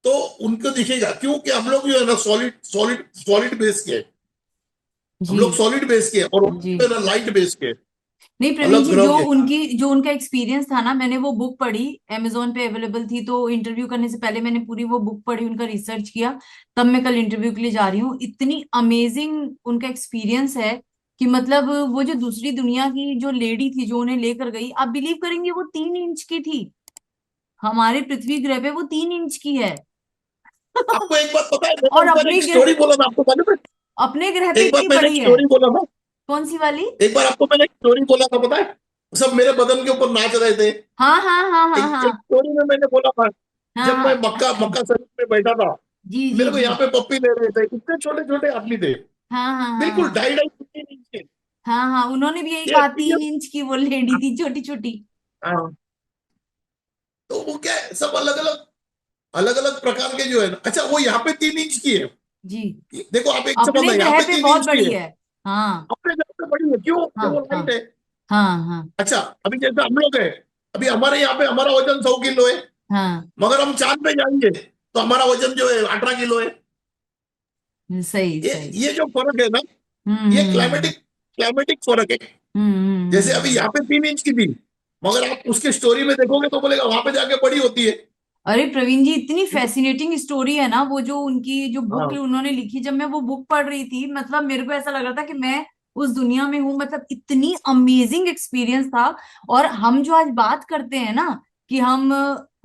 तो उनको दिखेगा, क्योंकि हम लोग जो है ना सॉलिड सॉलिड सॉलिड बेस के हैं। हम जी लोग सॉलिड बेस के हैं, और वो जी। जो है ना लाइट बेस के हैं, नहीं प्रवीण अलग जी, ग्रह जो के। उनकी जो उनका एक्सपीरियंस था ना, मैंने वो बुक पढ़ी, अमेजोन पे अवेलेबल थी, तो इंटरव्यू करने से पहले मैंने पूरी वो बुक पढ़ी, उनका रिसर्च किया। तब मैं कल इंटरव्यू के लिए जा रही हूँ। इतनी अमेजिंग उनका एक्सपीरियंस है कि मतलब वो जो दूसरी दुनिया की जो लेडी थी जो उन्हें लेकर गई, आप बिलीव करेंगे वो 3 इंच की थी। हमारे पृथ्वी ग्रह पे वो 3 इंच की है। आपको एक बात पता है, मैंने और उस पर अपने एक ग्रह, स्टोरी बोला था, आपको मालूम अपने ग्रह है? पे एक बार इतनी मैंने एक बड़ी है। स्टोरी बोला था। कौन सी वाली? एक बार आपको मैंने एक स्टोरी बोला था, पता है? सब मेरे बदन के ऊपर नाच रहे थे। हाँ हाँ हाँ हाँ एक हाँ स्टोरी में मैंने बोला था, हाँ जब मैं हाँ। मक्का मक्का शरीफ में बैठा था, जी जी मेरे को जी। यहाँ पे पप्पी ले रहे थे, इतने छोटे छोटे आदमी थे। हाँ हाँ हाँ बिल्कुल हाँ 2.5-2.5 इंच के। हाँ हाँ, उन्होंने भी यही ये कहा, ये 3 इंच की वो लेडी थी, छोटी छोटी। हाँ। तो वो क्या है, सब अलग अलग अलग अलग प्रकार के जो है ना। अच्छा, वो यहाँ पे 3 इंच की है। जी। देखो आप एक अपने समझना, यहाँ ग्रह पे पे तीन बहुत इंच की बड़ी है। है। हाँ अपने जगह पे बड़ी है, क्यों? कि हाँ वो हाँ लाइट है। हाँ हाँ अच्छा, अभी जैसे हम लोग है, अभी हमारे यहाँ पे हमारा वजन 100 किलो है। हाँ। मगर हम चांद पे जाएंगे तो हमारा वजन जो है 18 किलो है। सही ये सही। ये जो फर्क है ना, ये हम्म। क्लाइमेटिक क्लाइमेटिक फर्क है। जैसे अभी हम्म। यहाँ पे 3 इंच की थी, मगर आप उसके स्टोरी में देखोगे तो बोलेगा वहां पे जाके बड़ी होती है। अरे प्रवीण जी, इतनी फैसिनेटिंग स्टोरी है ना वो, जो उनकी जो बुक हाँ। उन्होंने लिखी, जब मैं वो बुक पढ़ रही थी, मतलब मेरे को ऐसा लग रहा था कि मैं उस दुनिया में हूँ। मतलब इतनी अमेजिंग एक्सपीरियंस था। और हम जो आज बात करते हैं ना, कि हम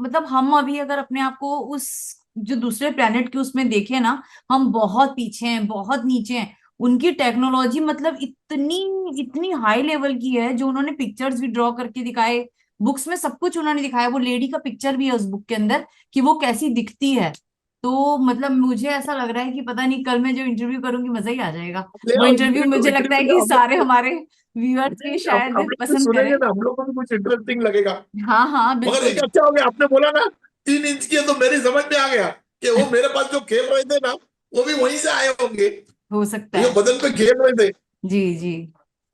मतलब हम अभी अगर अपने आप को उस जो दूसरे प्लेनेट के उसमें देखें ना, हम बहुत पीछे हैं, बहुत नीचे हैं। उनकी टेक्नोलॉजी मतलब इतनी इतनी हाई लेवल की है, जो उन्होंने पिक्चर्स भी ड्रॉ करके दिखाए, बुक्स में सब कुछ उन्होंने दिखाया। वो लेडी का पिक्चर भी है उस बुक के अंदर, कि वो कैसी दिखती है। तो मतलब मुझे ऐसा लग रहा है कि पता नहीं, कल मैं जो इंटरव्यू करूंगी मजा ही आ जाएगा। ले वो आओ, इंटरव्यू इंटरव्यू मुझे लगता है इंटरव्यू कि हम सारे लोग हमारे व्यूअर्स नहीं, भी हम शायद लोग भी पसंद सुनेंगे करें। ना, हम लोग को भी कुछ इंटरेस्टिंग लगेगा। हाँ हाँ मगर एक बिल्कुल। अच्छा हो गया, आपने बोला ना 3 इंच की है, तो मेरी समझ में आ गया कि वो मेरे पास जो खेल रहे थे ना, वो भी वहीं से आए होंगे। हो सकता जो है। बदन पे खेल रहे थे। जी जी।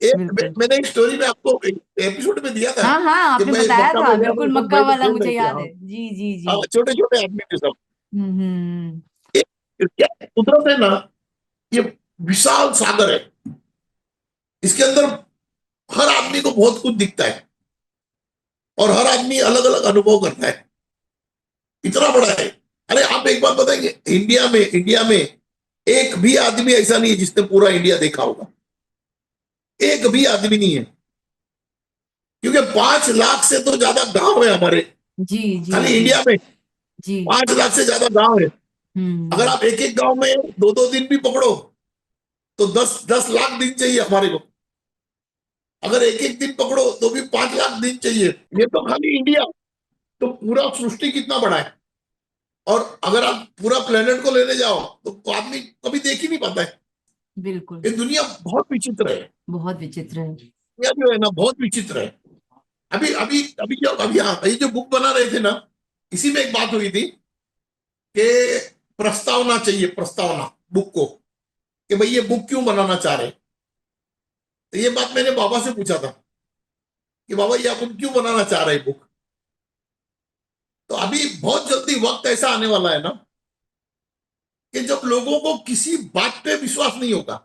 एक बिल्कुल। मैंने एक स्टोरी में आपको एपिसोड में दिया था हाँ हाँ, कि आपने मैं बताया मक्का था में गया तो बिल्कुल, सब मक्का बैठे वाला खेल मुझे रहे थे। याद हाँ। है। जी जी जी। हाँ, छोटे छोटे आदमी थे सब। हम्म। क्या कुदरत है ना, ये विशाल सागर है। इसके अंदर हर आदमी को बहुत कुछ दिखता है, और हर आदमी अलग अलग अनुभव करता है। इतना बड़ा है। अरे आप एक बात बताएंगे, इंडिया में एक भी आदमी ऐसा नहीं है जिसने पूरा इंडिया देखा होगा। एक भी आदमी नहीं है, क्योंकि 5 लाख से तो ज्यादा गांव है हमारे, जी जी खाली जी इंडिया में। जी। 5 लाख से ज्यादा गांव है। अगर हम्म। आप एक एक गांव में 2-2 दिन भी पकड़ो तो 10-10 लाख दिन चाहिए हमारे को। अगर एक एक दिन पकड़ो तो भी 5 लाख दिन चाहिए। ये तो खाली इंडिया। तो पूरा सृष्टि कितना बड़ा है, और अगर आप पूरा प्लेनेट को लेने जाओ तो आदमी कभी देख ही नहीं पाता है। बिल्कुल। ये दुनिया बहुत विचित्र है। बहुत विचित्र है। दुनिया जो है ना बहुत विचित्र है। अभी अभी अभी जो अभी हाँ ये जो बुक बना रहे थे ना, इसी में एक बात हुई थी कि प्रस्तावना चाहिए, प्रस्तावना बुक को, कि भाई ये बुक क्यों बनाना चाह रहे हैं। तो ये बात मैंने बाबा से पूछा था कि बाबा ये आप क्यों बनाना चाह रहे हैं बुक। तो अभी बहुत जल्दी वक्त ऐसा आने वाला है ना कि जब लोगों को किसी बात पे विश्वास नहीं होगा,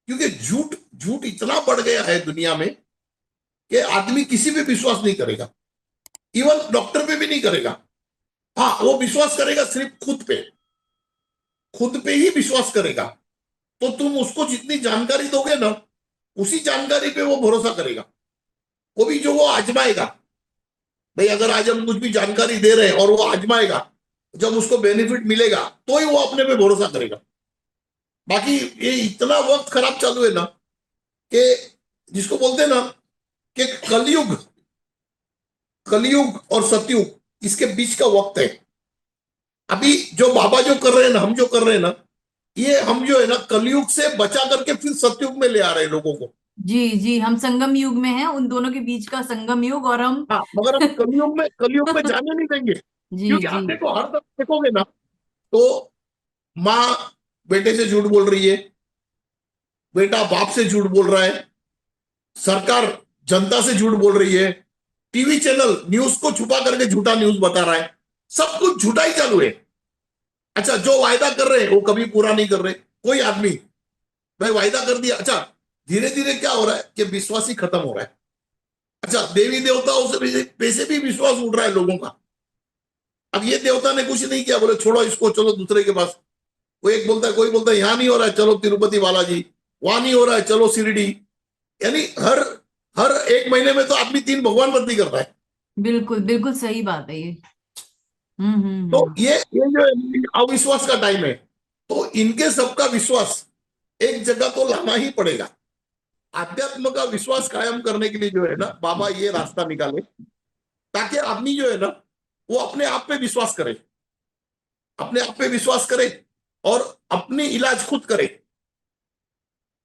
क्योंकि झूठ झूठ इतना बढ़ गया है दुनिया में कि आदमी किसी पे विश्वास नहीं करेगा, इवन डॉक्टर पे भी नहीं करेगा। हाँ वो विश्वास करेगा सिर्फ खुद पे, खुद पे ही विश्वास करेगा। तो तुम उसको जितनी जानकारी दोगे ना, उसी जानकारी पे वो भरोसा करेगा, वो भी जो वो आजमाएगा। भाई अगर आज हम कुछ भी जानकारी दे रहे हैं और वो आजमाएगा, जब उसको बेनिफिट मिलेगा तो ही वो अपने पे भरोसा करेगा। बाकी ये इतना वक्त खराब चालू है ना कि जिसको बोलते हैं ना कि कलयुग, कलयुग और सतयुग इसके बीच का वक्त है। अभी जो बाबा जो कर रहे हैं ना, हम जो कर रहे हैं ना, ये हम जो है ना कलयुग से बचा करके फिर सतयुग में ले आ रहे हैं लोगों को। जी जी, हम संगम युग में हैं, उन दोनों के बीच का संगम युग, और हम हाँ मगर हम कलयुग में जाने नहीं देंगे। जी क्योंकि जी। आप देखो हर तरफ देखोगे ना, तो माँ बेटे से झूठ बोल रही है, बेटा बाप से झूठ बोल रहा है, सरकार जनता से झूठ बोल रही है, टीवी चैनल न्यूज को छुपा करके झूठा न्यूज बता रहा है, सब कुछ झूठा ही चालू है। अच्छा जो वायदा कर रहे हैं वो कभी पूरा नहीं कर रहे कोई आदमी। भाई वायदा कर दिया, अच्छा धीरे धीरे क्या हो रहा है कि विश्वास ही खत्म हो रहा है। अच्छा देवी देवताओं से वैसे भी विश्वास उठ रहा है लोगों का। अब ये देवता ने कुछ नहीं किया, बोले छोड़ो इसको, चलो दूसरे के पास। कोई एक बोलता है, कोई बोलता है यहां नहीं हो रहा है चलो तिरुपति बालाजी, वहां नहीं हो रहा है चलो शिरडी। यानी हर हर एक महीने में तो आदमी 3 भगवान बदली कर रहा है। बिल्कुल बिल्कुल सही बात है ये। तो हम्म। ये जो है अविश्वास का टाइम है, तो इनके सबका विश्वास एक जगह तो लाना ही पड़ेगा। आध्यात्म का विश्वास कायम करने के लिए जो है ना बाबा ये रास्ता निकाले, ताकि आदमी जो है ना वो अपने आप पे विश्वास करे, अपने आप पे विश्वास करे और अपनी इलाज खुद करे।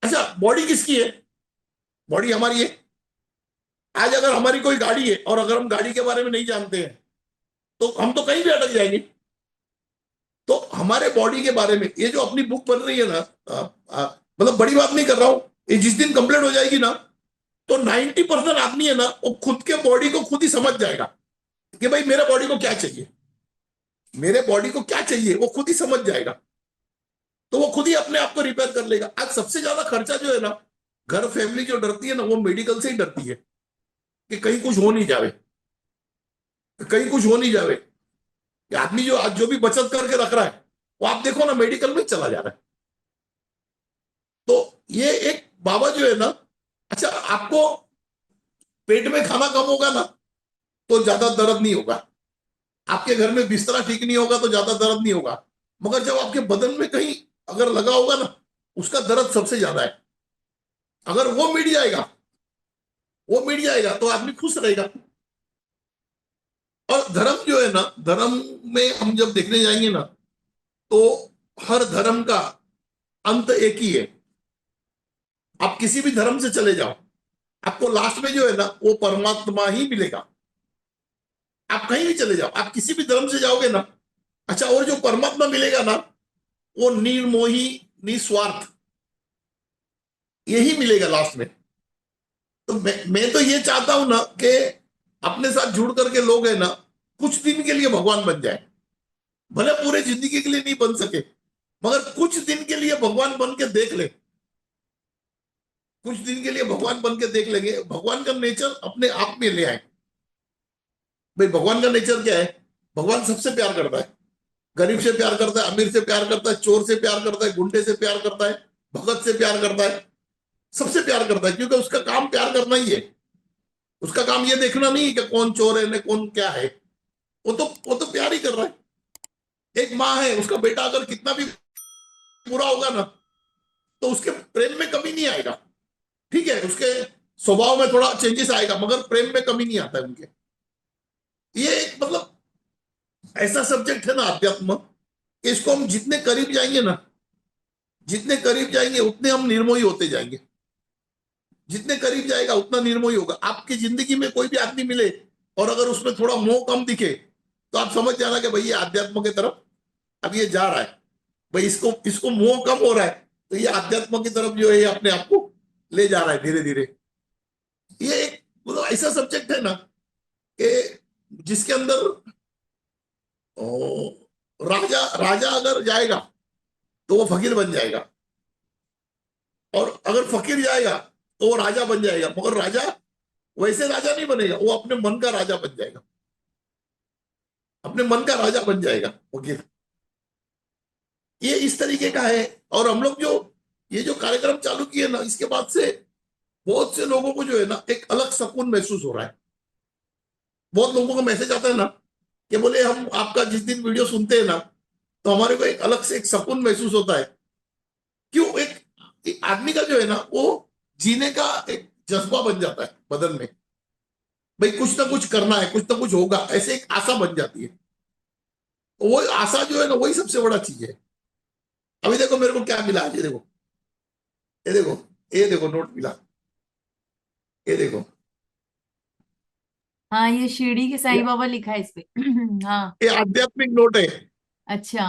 अच्छा बॉडी किसकी है? बॉडी हमारी है। आज अगर हमारी कोई गाड़ी है और अगर हम गाड़ी के बारे में नहीं जानते हैं तो हम तो कहीं भी अटक जाएंगे। तो हमारे बॉडी के बारे में ये जो अपनी बुक बन रही है ना, मतलब बड़ी बात नहीं कर रहा हूं, ये जिस दिन कंप्लीट हो जाएगी ना, तो 90% आदमी है ना वो खुद के बॉडी को खुद ही समझ जाएगा कि भाई मेरे बॉडी को क्या चाहिए, मेरे बॉडी को क्या चाहिए वो खुद ही समझ जाएगा। तो वो खुद ही अपने आप को रिपेयर कर लेगा। आज सबसे ज्यादा खर्चा जो है ना, घर फैमिली जो डरती है ना वो मेडिकल से ही डरती है कि कहीं कुछ हो नहीं जावे, कहीं कुछ हो नहीं जावे। कि आदमी जो आज जो भी बचत करके रख रहा है वो आप देखो ना मेडिकल में चला जा रहा है। तो ये एक बाबा जो है ना, अच्छा आपको पेट में खाना कम होगा ना तो ज्यादा दर्द नहीं होगा, आपके घर में बिस्तरा ठीक नहीं होगा तो ज्यादा दर्द नहीं होगा, मगर जब आपके बदन में कहीं अगर लगा होगा ना उसका दर्द सबसे ज्यादा है। अगर वो मिट जाएगा, वो मिट जाएगा तो आदमी खुश रहेगा। और धर्म जो है ना, धर्म में हम जब देखने जाएंगे ना, तो हर धर्म का अंत एक ही है। आप किसी भी धर्म से चले जाओ, आपको लास्ट में जो है ना वो परमात्मा ही मिलेगा। आप कहीं भी चले जाओ, आप किसी भी धर्म से जाओगे ना, अच्छा और जो परमात्मा मिलेगा ना वो निर्मोही, निस्वार्थ, यही मिलेगा लास्ट में। तो मैं तो ये चाहता हूं ना कि अपने साथ जुड़ करके लोग है ना कुछ दिन के लिए भगवान बन जाए। भले पूरे जिंदगी के लिए नहीं बन सके, मगर कुछ दिन के लिए भगवान बन के देख ले। कुछ दिन के लिए भगवान बन के देख लेंगे, भगवान का नेचर अपने आप में ले आए। भाई भगवान का नेचर क्या है? भगवान सबसे प्यार करता है, गरीब से प्यार करता है, अमीर से प्यार करता है, चोर से प्यार करता है, गुंडे से प्यार करता है, भगत से प्यार करता है, सबसे प्यार करता है, क्योंकि उसका काम प्यार करना ही है। उसका काम ये देखना नहीं है कि कौन चोर है न कौन क्या है, वो तो प्यार ही कर रहा है। एक माँ है, उसका बेटा अगर कितना भी बुरा होगा ना तो उसके प्रेम में कमी नहीं आएगा। ठीक है उसके स्वभाव में थोड़ा चेंजेस आएगा, मगर प्रेम में कमी नहीं आता है उनके। ये एक मतलब ऐसा सब्जेक्ट है ना अध्यात्म, कि इसको हम जितने करीब जाएंगे ना, जितने करीब जाएंगे उतने हम निर्मोही होते जाएंगे। जितने करीब जाएगा उतना निर्मोही होगा। आपकी जिंदगी में कोई भी आदमी मिले और अगर उसमें थोड़ा मोह कम दिखे, तो आप समझ जाना कि भाई ये अध्यात्म की तरफ अब ये जा रहा है। भाई इसको इसको मोह कम हो रहा है, तो ये अध्यात्म की तरफ जो है ये अपने आप को ले जा रहा है धीरे धीरे। ये एक मतलब ऐसा सब्जेक्ट है ना कि जिसके अंदर ओ, राजा राजा अगर जाएगा तो वो फकीर बन जाएगा, और अगर फकीर जाएगा तो वो राजा बन जाएगा। मगर राजा वैसे राजा नहीं बनेगा, वो अपने मन का राजा बन जाएगा, अपने मन का राजा बन जाएगा फकीर। ये इस तरीके का है। और हम लोग जो ये जो कार्यक्रम चालू किए ना, इसके बाद से बहुत से लोगों को जो है ना एक अलग सुकून महसूस हो रहा है। बहुत लोगों का मैसेज आता है ना कि बोले हम आपका जिस दिन वीडियो सुनते हैं ना, तो हमारे को एक अलग से एक सुकून महसूस होता है। क्यों? एक आदमी का जो है ना वो जीने का एक जज्बा बन जाता है बदन में। भाई कुछ ना कुछ करना है, कुछ ना कुछ होगा, ऐसे एक आशा बन जाती है। तो वो आशा जो है ना वही सबसे बड़ा चीज है। अभी देखो मेरे को क्या मिला आज, ये देखो, ये देखो, ये देखो नोट मिला, ये देखो, हाँ, ये शिरडी के ये साईं बाबा लिखा है इस पे। हाँ। ये आध्यात्मिक नोट है। अच्छा।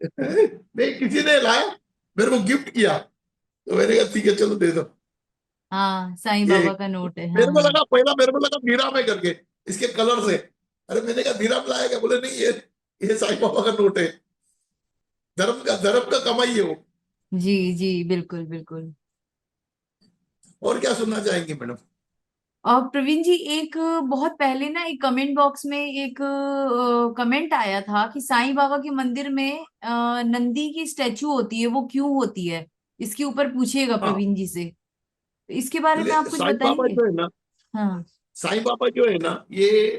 नहीं, किसी ने लाया, मेरे को गिफ्ट किया, तो मैंने कहा ठीक है चलो दे दो। हाँ, साईं ये बाबा का नोट है। हाँ मेरे को हाँ। लगा, पहला मेरे को लगा धीराम है करके इसके कलर से। अरे मैंने कहा धीराम लाया क्या? बोले नहीं, ये साईं बाबा का नोट है। धर्म का कमाई है वो। जी जी, बिल्कुल बिल्कुल। और क्या सुनना चाहेंगे मैडम? और प्रवीण जी, एक बहुत पहले ना एक कमेंट बॉक्स में एक कमेंट आया था कि साईं बाबा के मंदिर में नंदी की स्टैचू होती है, वो क्यों होती है? इसके ऊपर पूछिएगा हाँ, प्रवीण जी से। तो इसके बारे में आप कुछ साईं बाबा बताएंगे? जो है ना, हाँ। साईं बाबा जो है ना ये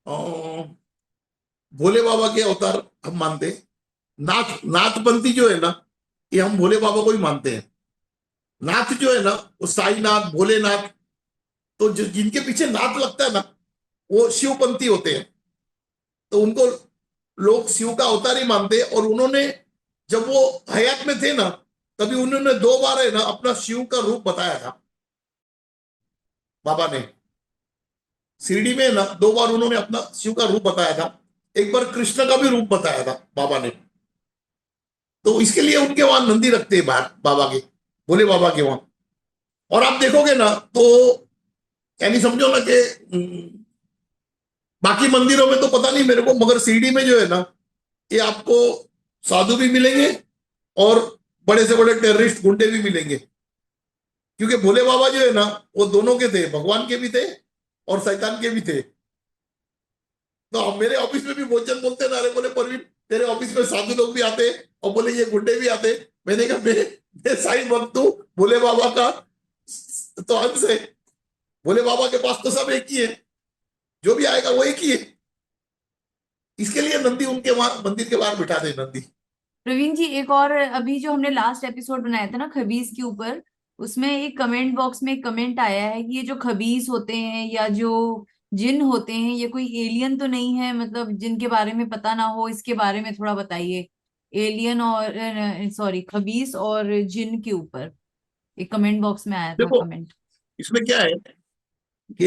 अ, भोले बाबा के अवतार हम मानते हैं। नाथपंथी जो है ना, ये हम भोले बाबा को ही मानते हैं। नाथ जो है ना वो साईनाथ, भोलेनाथ, तो जो जिनके पीछे नाथ लगता है ना वो शिवपंथी होते हैं। तो उनको लोग शिव का अवतार ही मानते हैं। और उन्होंने जब वो हयात में थे ना, तभी उन्होंने 2 बार है ना अपना शिव का रूप बताया था बाबा ने। शिरडी में ना 2 बार उन्होंने अपना शिव का रूप बताया था। एक बार कृष्ण का भी रूप बताया था बाबा ने। तो इसके लिए उनके वहां नंदी रखते हैं बाहर बाबा के, भोले बाबा के वहां। और आप देखोगे ना तो यानी समझो ना कि बाकी मंदिरों में तो पता नहीं मेरे को, मगर शिरडी में जो है ना ये आपको साधु भी मिलेंगे और बड़े से बड़े टेररिस्ट गुंडे भी मिलेंगे। क्योंकि भोले बाबा जो है ना वो दोनों के थे, भगवान के भी थे और शैतान के भी थे। तो हम मेरे ऑफिस में भी बहुत जन बोलते हैं ना, अरे बोले परवीन तेरे ऑफिस में साधु लोग भी आते हैं और बोले ये गुंडे भी आते हैं। मैंने कहा मैं साईं भक्त हूँ, भोले बाबा का तो अंश है। भोले बाबा के पास तो सब एक ही है, जो भी आएगा वो एक ही है। इसके लिए नंदी उनके वहां मंदिर के बाहर बिठा दे नंदी। प्रवीण जी, एक और अभी जो हमने लास्ट एपिसोड बनाया था ना खबीस के ऊपर, उसमें एक कमेंट बॉक्स में एक कमेंट आया है कि ये जो खबीस होते हैं या जो जिन होते हैं, ये कोई एलियन तो नहीं है? मतलब जिनके बारे में पता ना हो, इसके बारे में थोड़ा बताइए। एलियन और सॉरी, खबीस और जिन के ऊपर एक कमेंट बॉक्स में आया था देखो कमेंट। इसमें क्या है कि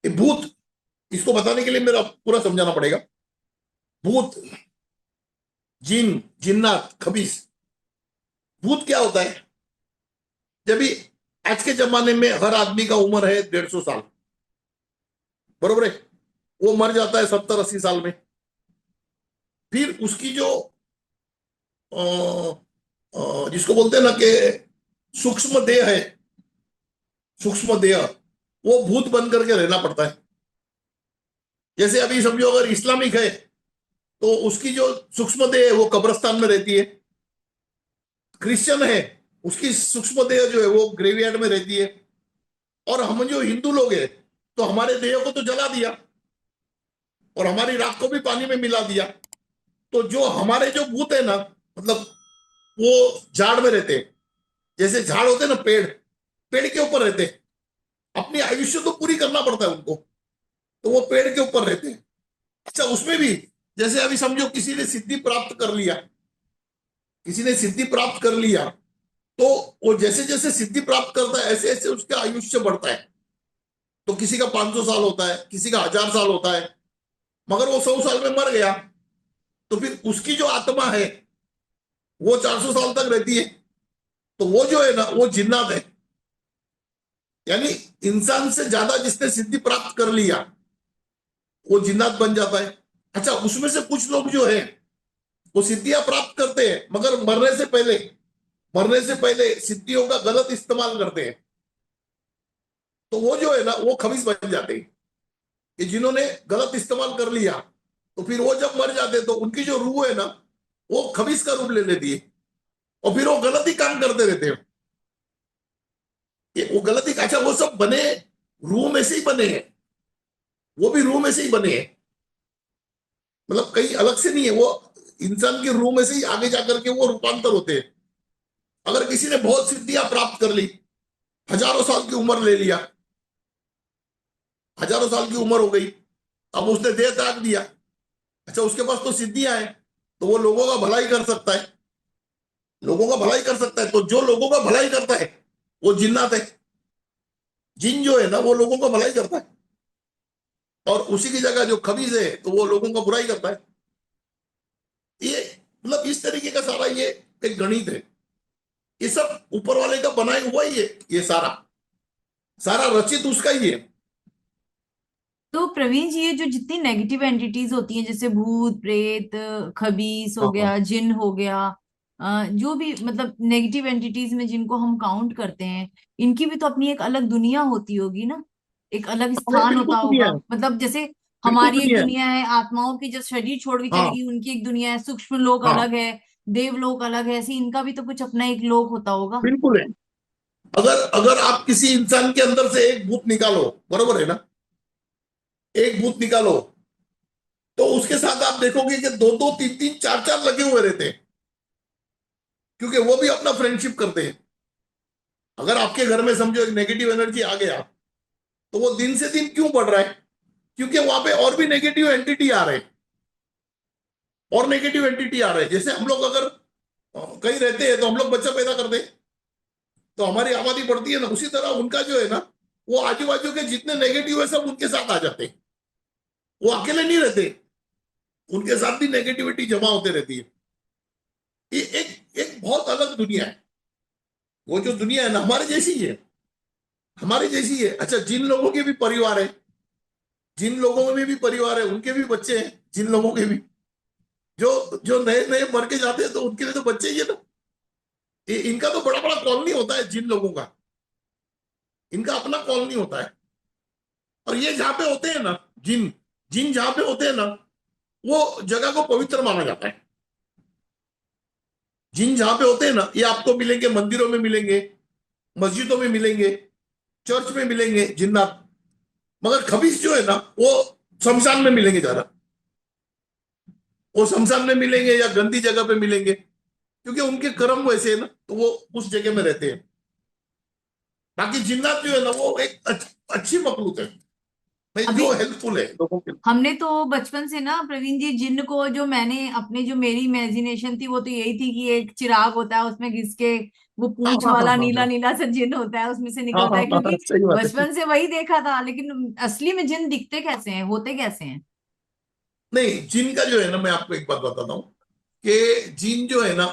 ये भूत, इसको बताने के लिए मेरा पूरा समझाना पड़ेगा। भूत, जिन, जिन्नात, खबीस। भूत क्या होता है? जब भी आज के जमाने में हर आदमी का उम्र है 150 साल, बरोबर है? वो मर जाता है 70-80 साल में। फिर उसकी जो जिसको बोलते हैं ना कि सूक्ष्म देह है, सूक्ष्म देह, वो भूत बन करके रहना पड़ता है। जैसे अभी समझो अगर इस्लामिक है तो उसकी जो सूक्ष्म देह है वो कब्रिस्तान में रहती है। क्रिश्चियन है, उसकी सूक्ष्म देह जो है वो ग्रेवयार्ड में रहती है। और हम जो हिंदू लोग हैं तो हमारे देह को तो जला दिया और हमारी राख को भी पानी में मिला दिया। तो जो हमारे जो भूत है ना, मतलब वो झाड़ में रहते हैं। जैसे झाड़ होते हैं ना, पेड़, पेड़ के ऊपर रहते हैं। अपनी आयुष्य तो पूरी करना पड़ता है उनको। तो वो पेड़ के ऊपर रहते हैं। अच्छा, उसमें भी जैसे अभी समझो किसी ने सिद्धि प्राप्त कर लिया, किसी ने सिद्धि प्राप्त कर लिया, तो वो जैसे जैसे सिद्धि प्राप्त करता है ऐसे ऐसे उसका आयुष्य बढ़ता है। तो किसी का 500 साल होता है, किसी का 1000 साल होता है, मगर वो 100 साल में मर गया, तो फिर उसकी जो आत्मा है वो 400 साल तक रहती है। तो वो जो है ना वो जिन्नात है, यानी इंसान से ज्यादा जिसने सिद्धि प्राप्त कर लिया वो जिन्नात बन जाता है। अच्छा, उसमें से कुछ लोग जो है वो सिद्धियां प्राप्त करते हैं, मगर मरने से पहले सिद्धियों का गलत इस्तेमाल करते हैं। तो वो जो है ना वो खबीस बन जाते हैं, कि जिन्होंने गलत इस्तेमाल कर लिया, तो फिर वो जब मर जाते तो उनकी जो रूह है ना वो खबीस का रूप ले लेती है, और फिर वो गलत ही काम करते रहते हैं। ये वो गलत ही, अच्छा वो सब बने रूह में से ही बने हैं, वो भी रूह में से ही बने हैं, मतलब कहीं अलग से नहीं है वो, इंसान के रूह में से ही आगे जाकर के वो रूपांतर होते हैं। अगर किसी ने बहुत सिद्धियां प्राप्त कर ली, हजारों साल की उम्र ले लिया, हजारों साल की उम्र हो गई, अब उसने देह त्याग दिया, अच्छा उसके पास तो सिद्धियां हैं, तो वो लोगों का भलाई कर सकता है, लोगों का भलाई कर सकता है। तो जो लोगों का भलाई करता है वो जिन्नात है। जिन जो है ना वो लोगों का भलाई करता है, और उसी की जगह जो खबीज है तो वो लोगों का बुराई करता है। ये मतलब इस तरीके का सारा ये एक गणित है। ये सब ऊपर वाले का बनाया हुआ ही है, ये सारा सारा रचित उसका ही है। तो प्रवीण जी, ये जो जितनी नेगेटिव एंटिटीज होती हैं, जैसे भूत प्रेत, खबीस हो हाँ हाँ गया, जिन हो गया, जो भी मतलब नेगेटिव एंटिटीज में जिनको हम काउंट करते हैं, इनकी भी तो अपनी एक अलग दुनिया होती होगी ना, एक अलग हाँ, ये स्थान बिल्कुल होता दुनिया होगा। है, मतलब जैसे बिल्कुल हमारी एक दुनिया है। दुनिया है, आत्माओं की जो शरीर छोड़ के हाँ चलेगी उनकी एक दुनिया है, सूक्ष्म लोक हाँ, अलग है, देवलोक अलग है, ऐसे इनका भी तो कुछ अपना एक लोक होता होगा। बिल्कुल है। अगर अगर आप किसी इंसान के अंदर से एक भूत निकालो, बरोबर है ना, एक भूत निकालो, तो उसके साथ आप देखोगे कि दो दो तीन तीन चार चार लगे हुए रहते हैं, क्योंकि वो भी अपना फ्रेंडशिप करते हैं। अगर आपके घर में समझो एक नेगेटिव एनर्जी आ गया, तो वो दिन से दिन क्यों बढ़ रहा है? क्योंकि वहां पे और भी नेगेटिव एंटिटी आ रहे हैं, और नेगेटिव एंटिटी आ रहे हैं। जैसे हम लोग अगर कहीं रहते हैं तो हम लोग बच्चा पैदा करते हैं, तो हमारी आबादी बढ़ती है ना, उसी तरह उनका जो है ना वो आजू बाजू के जितने नेगेटिव है सब उनके साथ आ जाते हैं। वो अकेले नहीं रहते, उनके साथ भी नेगेटिविटी जमा होते रहती है। ये एक एक बहुत अलग दुनिया है। वो जो दुनिया है ना हमारे जैसी ही है, हमारे जैसी है। अच्छा, जिन लोगों के भी परिवार है, जिन लोगों में भी परिवार है उनके भी बच्चे हैं, जिन लोगों के भी जो जो नए नए मर के जाते हैं तो उनके लिए तो बच्चे ही है ना। इनका तो बड़ा बड़ा कॉलोनी होता है जिन लोगों का, इनका अपना कॉलोनी होता है। और ये जहां पे होते हैं ना, जिन जिन जहां पे होते हैं ना, वो जगह को पवित्र माना जाता है। जिन जहां पे होते हैं ना ये आपको मिलेंगे, मंदिरों में मिलेंगे, मस्जिदों में मिलेंगे, चर्च में मिलेंगे जिन्नात। मगर खबीस जो है ना वो शमशान में मिलेंगे ज्यादा, वो शमशान में मिलेंगे या गंदी जगह पे मिलेंगे, क्योंकि उनके कर्म वैसे है ना, तो वो उस जगह में रहते हैं। बाकी जिन्नात जो है ना वो एक अच्छी मखलूक है भाई, अभी जो हेल्पफुल है लोगों के लिए। हमने तो बचपन से ना प्रवीण जी, जिन्न को जो मैंने अपने जो मेरी इमेजिनेशन थी वो तो यही थी कि एक चिराग होता है, उसमें घिस के वो हाँ पूंछ हाँ हाँ वाला हाँ नीला हाँ नीला सा जिन्न होता है, उसमें से हाँ निकलता हाँ है, हाँ हाँ, क्योंकि सही बात है। बचपन से वही देखा था। लेकिन असली में जिन्न दिखते कैसे हैं, होते कैसे हैं? नहीं, जिन का जो है ना मैं आपको एक बात बताता हूँ कि जिन जो है ना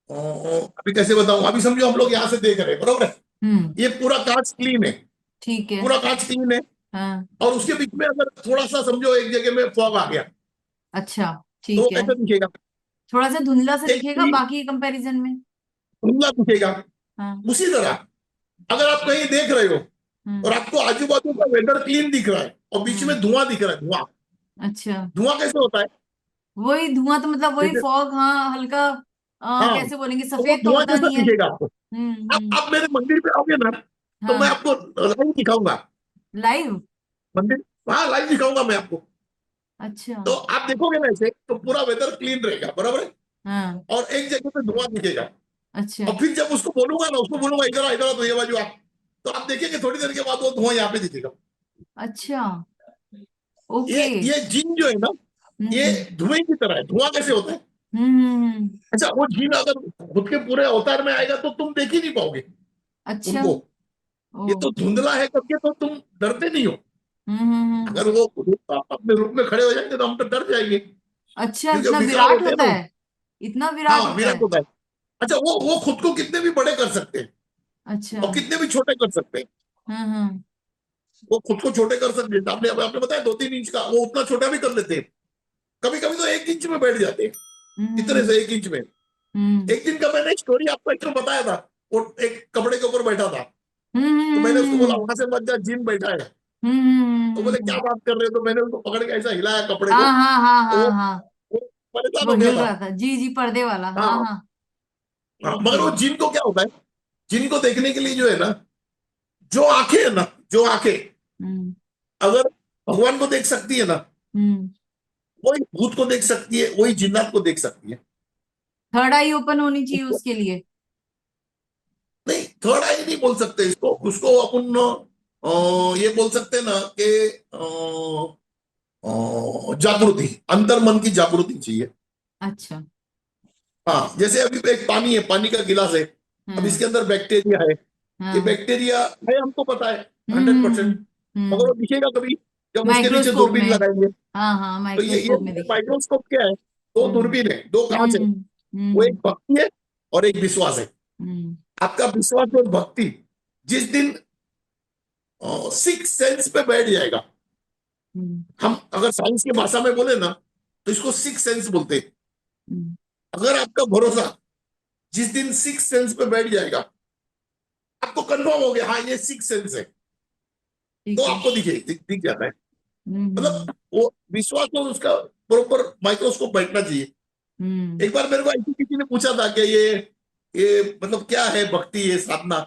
अभी कैसे बताऊं, अभी समझो हम लोग यहाँ से देख रहे हैं, बरोबर है, हम्म। ये पूरा कांच क्लीन है, ठीक है। पूरा कांच क्लीन है, हाँ। और उसके बीच में अगर थोड़ा सा समझो एक जगह में फॉग आ गया, अच्छा। तो वो ठीक है। कैसे दिखेगा? थोड़ा सा धुंधला सा एक दिखेगा क्लीन बाकी कंपैरिजन में। धुंधला दिखेगा। हाँ। उसी तरह अगर आप कहीं देख रहे हो हम्म। और आपको आजू बाजू का वेदर क्लीन दिख रहा है और बीच में हम्म। धुआं दिख रहा है, धुआं, अच्छा। धुआं कैसे होता है? वही धुआं तो मतलब वही जैसे, फॉग, हाँ, हल्का। हाँ, कैसे बोलेंगे, तो वो सफेद तो धुआं होता जैसा नहीं है। दिखेगा आपको। हम्म। आप मेरे मंदिर पे आओगे ना, तो मैं हाँ। आपको लाइव दिखाऊंगा, लाइव। मंदिर, हाँ लाइव दिखाऊंगा मैं आपको। अच्छा। तो आप देखोगे ना ऐसे तो पूरा वेदर क्लीन रहेगा, बराबर है, हाँ। और एक जगह पे धुआं दिखेगा। अच्छा। और फिर जब उसको बोलूंगा ना, उसको बोलूंगा इधर आ, इधर आ, तो ये बाजू आ, तो आप देखेंगे थोड़ी देर के बाद वो धुआं यहाँ पे दिखेगा। अच्छा। ये ओके। ये जिन जो है ना, ये हम्म धुएं की तरह है। धुआं कैसे होता है? हम्म। अच्छा, वो जिन अगर खुद के पूरे अवतार में आएगा तो तुम देख ही नहीं पाओगे अच्छा। उनको। ये तो ओके। धुंधला है करके तो तुम डरते नहीं हो। हम्म। अगर वो अपने रूप में खड़े हो जाएंगे तो हम तो डर जाएंगे, अच्छा, क्योंकि इतना विकराल विराट होते हैं होता ना वो। है? इतना विराट हाँ, होता विराट है? होता है। अच्छा, वो खुद को कितने भी बड़े कर सकते हैं अच्छा। और कितने भी छोटे कर सकते हैं। हम्म। वो खुद को छोटे कर सकते हैं। आपने आपने बताया 2-3 इंच का, वो उतना छोटा भी कर लेते हैं। कभी कभी तो 1 इंच में बैठ जाते हैं, इतने हम्म से 1 इंच में। हम्म एक दिन का मैंने एक स्टोरी आपको एक्चुअल बताया था। वो एक कपड़े के ऊपर बैठा था, तो मैंने उसको बोला हम्म वहां से मत जा, जिन बैठा है। तो बोले क्या हम्म। बात कर रहे हो? तो मैंने उसको पकड़ के ऐसा हिलाया कपड़े को, हाँ हाँ हाँ तो हाँ हाँ। वो परेशान वो हो गया हिल था। रहा था, जी जी, पर्दे वाला, हाँ हाँ। हाँ। हाँ, ओके। मगर वो जिन को क्या होता है, जिन को देखने के लिए जो है ना, जो आंखें है ना, जो आंखें हम्म अगर भगवान को देख सकती है ना, हम्म। वही भूत को देख सकती है, वही जिन्नात को देख सकती है। थर्ड आई ओपन होनी चाहिए उसको उसके लिए? नहीं, थर्ड आई नहीं बोल सकते इसको, उसको अपन ये बोल सकते हैं ना कि जागृति, अंतर मन की जागृति चाहिए। अच्छा। हाँ, जैसे अभी एक पानी है, पानी का गिलास है, अब हम्म। इसके अंदर बैक्टीरिया है। ये हाँ। बैक्टीरिया है हमको पता है हम्म 100%, हम्म मगर वो हम्म। दिखेगा कभी जब उसके नीचे माइक्रोस्कोप दूरबीन में। लगाएंगे। हाँ हाँ, तो ये माइक्रोस्कोप में दिखेगा। माइक्रोस्कोप क्या है? दो हम्म दूरबीन है, दो कांच है। हम्म वो एक हम्म भक्ति है और एक विश्वास है। हम्म आपका विश्वास और भक्ति जिस दिन सिक्स सेंस पे बैठ जाएगा, हम्म हम अगर साइंस की भाषा में बोले ना, तो इसको सिक्स सेंस बोलते हैं। हम्म। अगर आपका भरोसा जिस दिन सिक्स सेंस पे बैठ जाएगा, आपको कंफर्म हो गया हाँ ये सिक्स सेंस है, तो ठीक है। आपको दिख जाता है। हम्म मतलब वो विश्वास तो उसका प्रॉपर माइक्रोस्कोप बैठना चाहिए। हम्म एक बार मेरे को ऐसी किसी ने पूछा था कि ये मतलब क्या है भक्ति, ये साधना।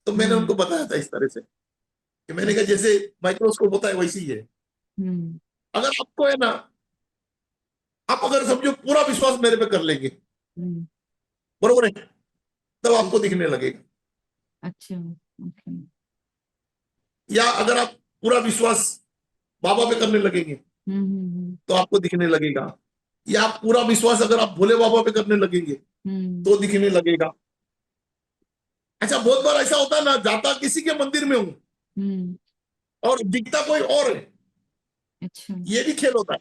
तो मैंने हम्म। उनको बताया था इस तरह से कि मैंने कहा अच्छा। जैसे माइक्रोस्कोप होता है वैसे ही है। हम्म अगर आपको है ना, आप अगर समझो पूरा विश्वास मेरे पे कर लेंगे, हम्म। बरोबर है, तब ठीक आपको है। दिखने लगेगा। अच्छा। ओके। या अगर आप पूरा विश्वास बाबा पे करने लगेंगे हम्म। तो आपको दिखने लगेगा। या आप पूरा विश्वास अगर आप भोले बाबा पे करने लगेंगे हम्म तो दिखने लगेगा। अच्छा, बहुत बार ऐसा होता है ना, जाता किसी के मंदिर में हूं हम्म। और दिखता कोई और है। अच्छा। ये भी खेल होता है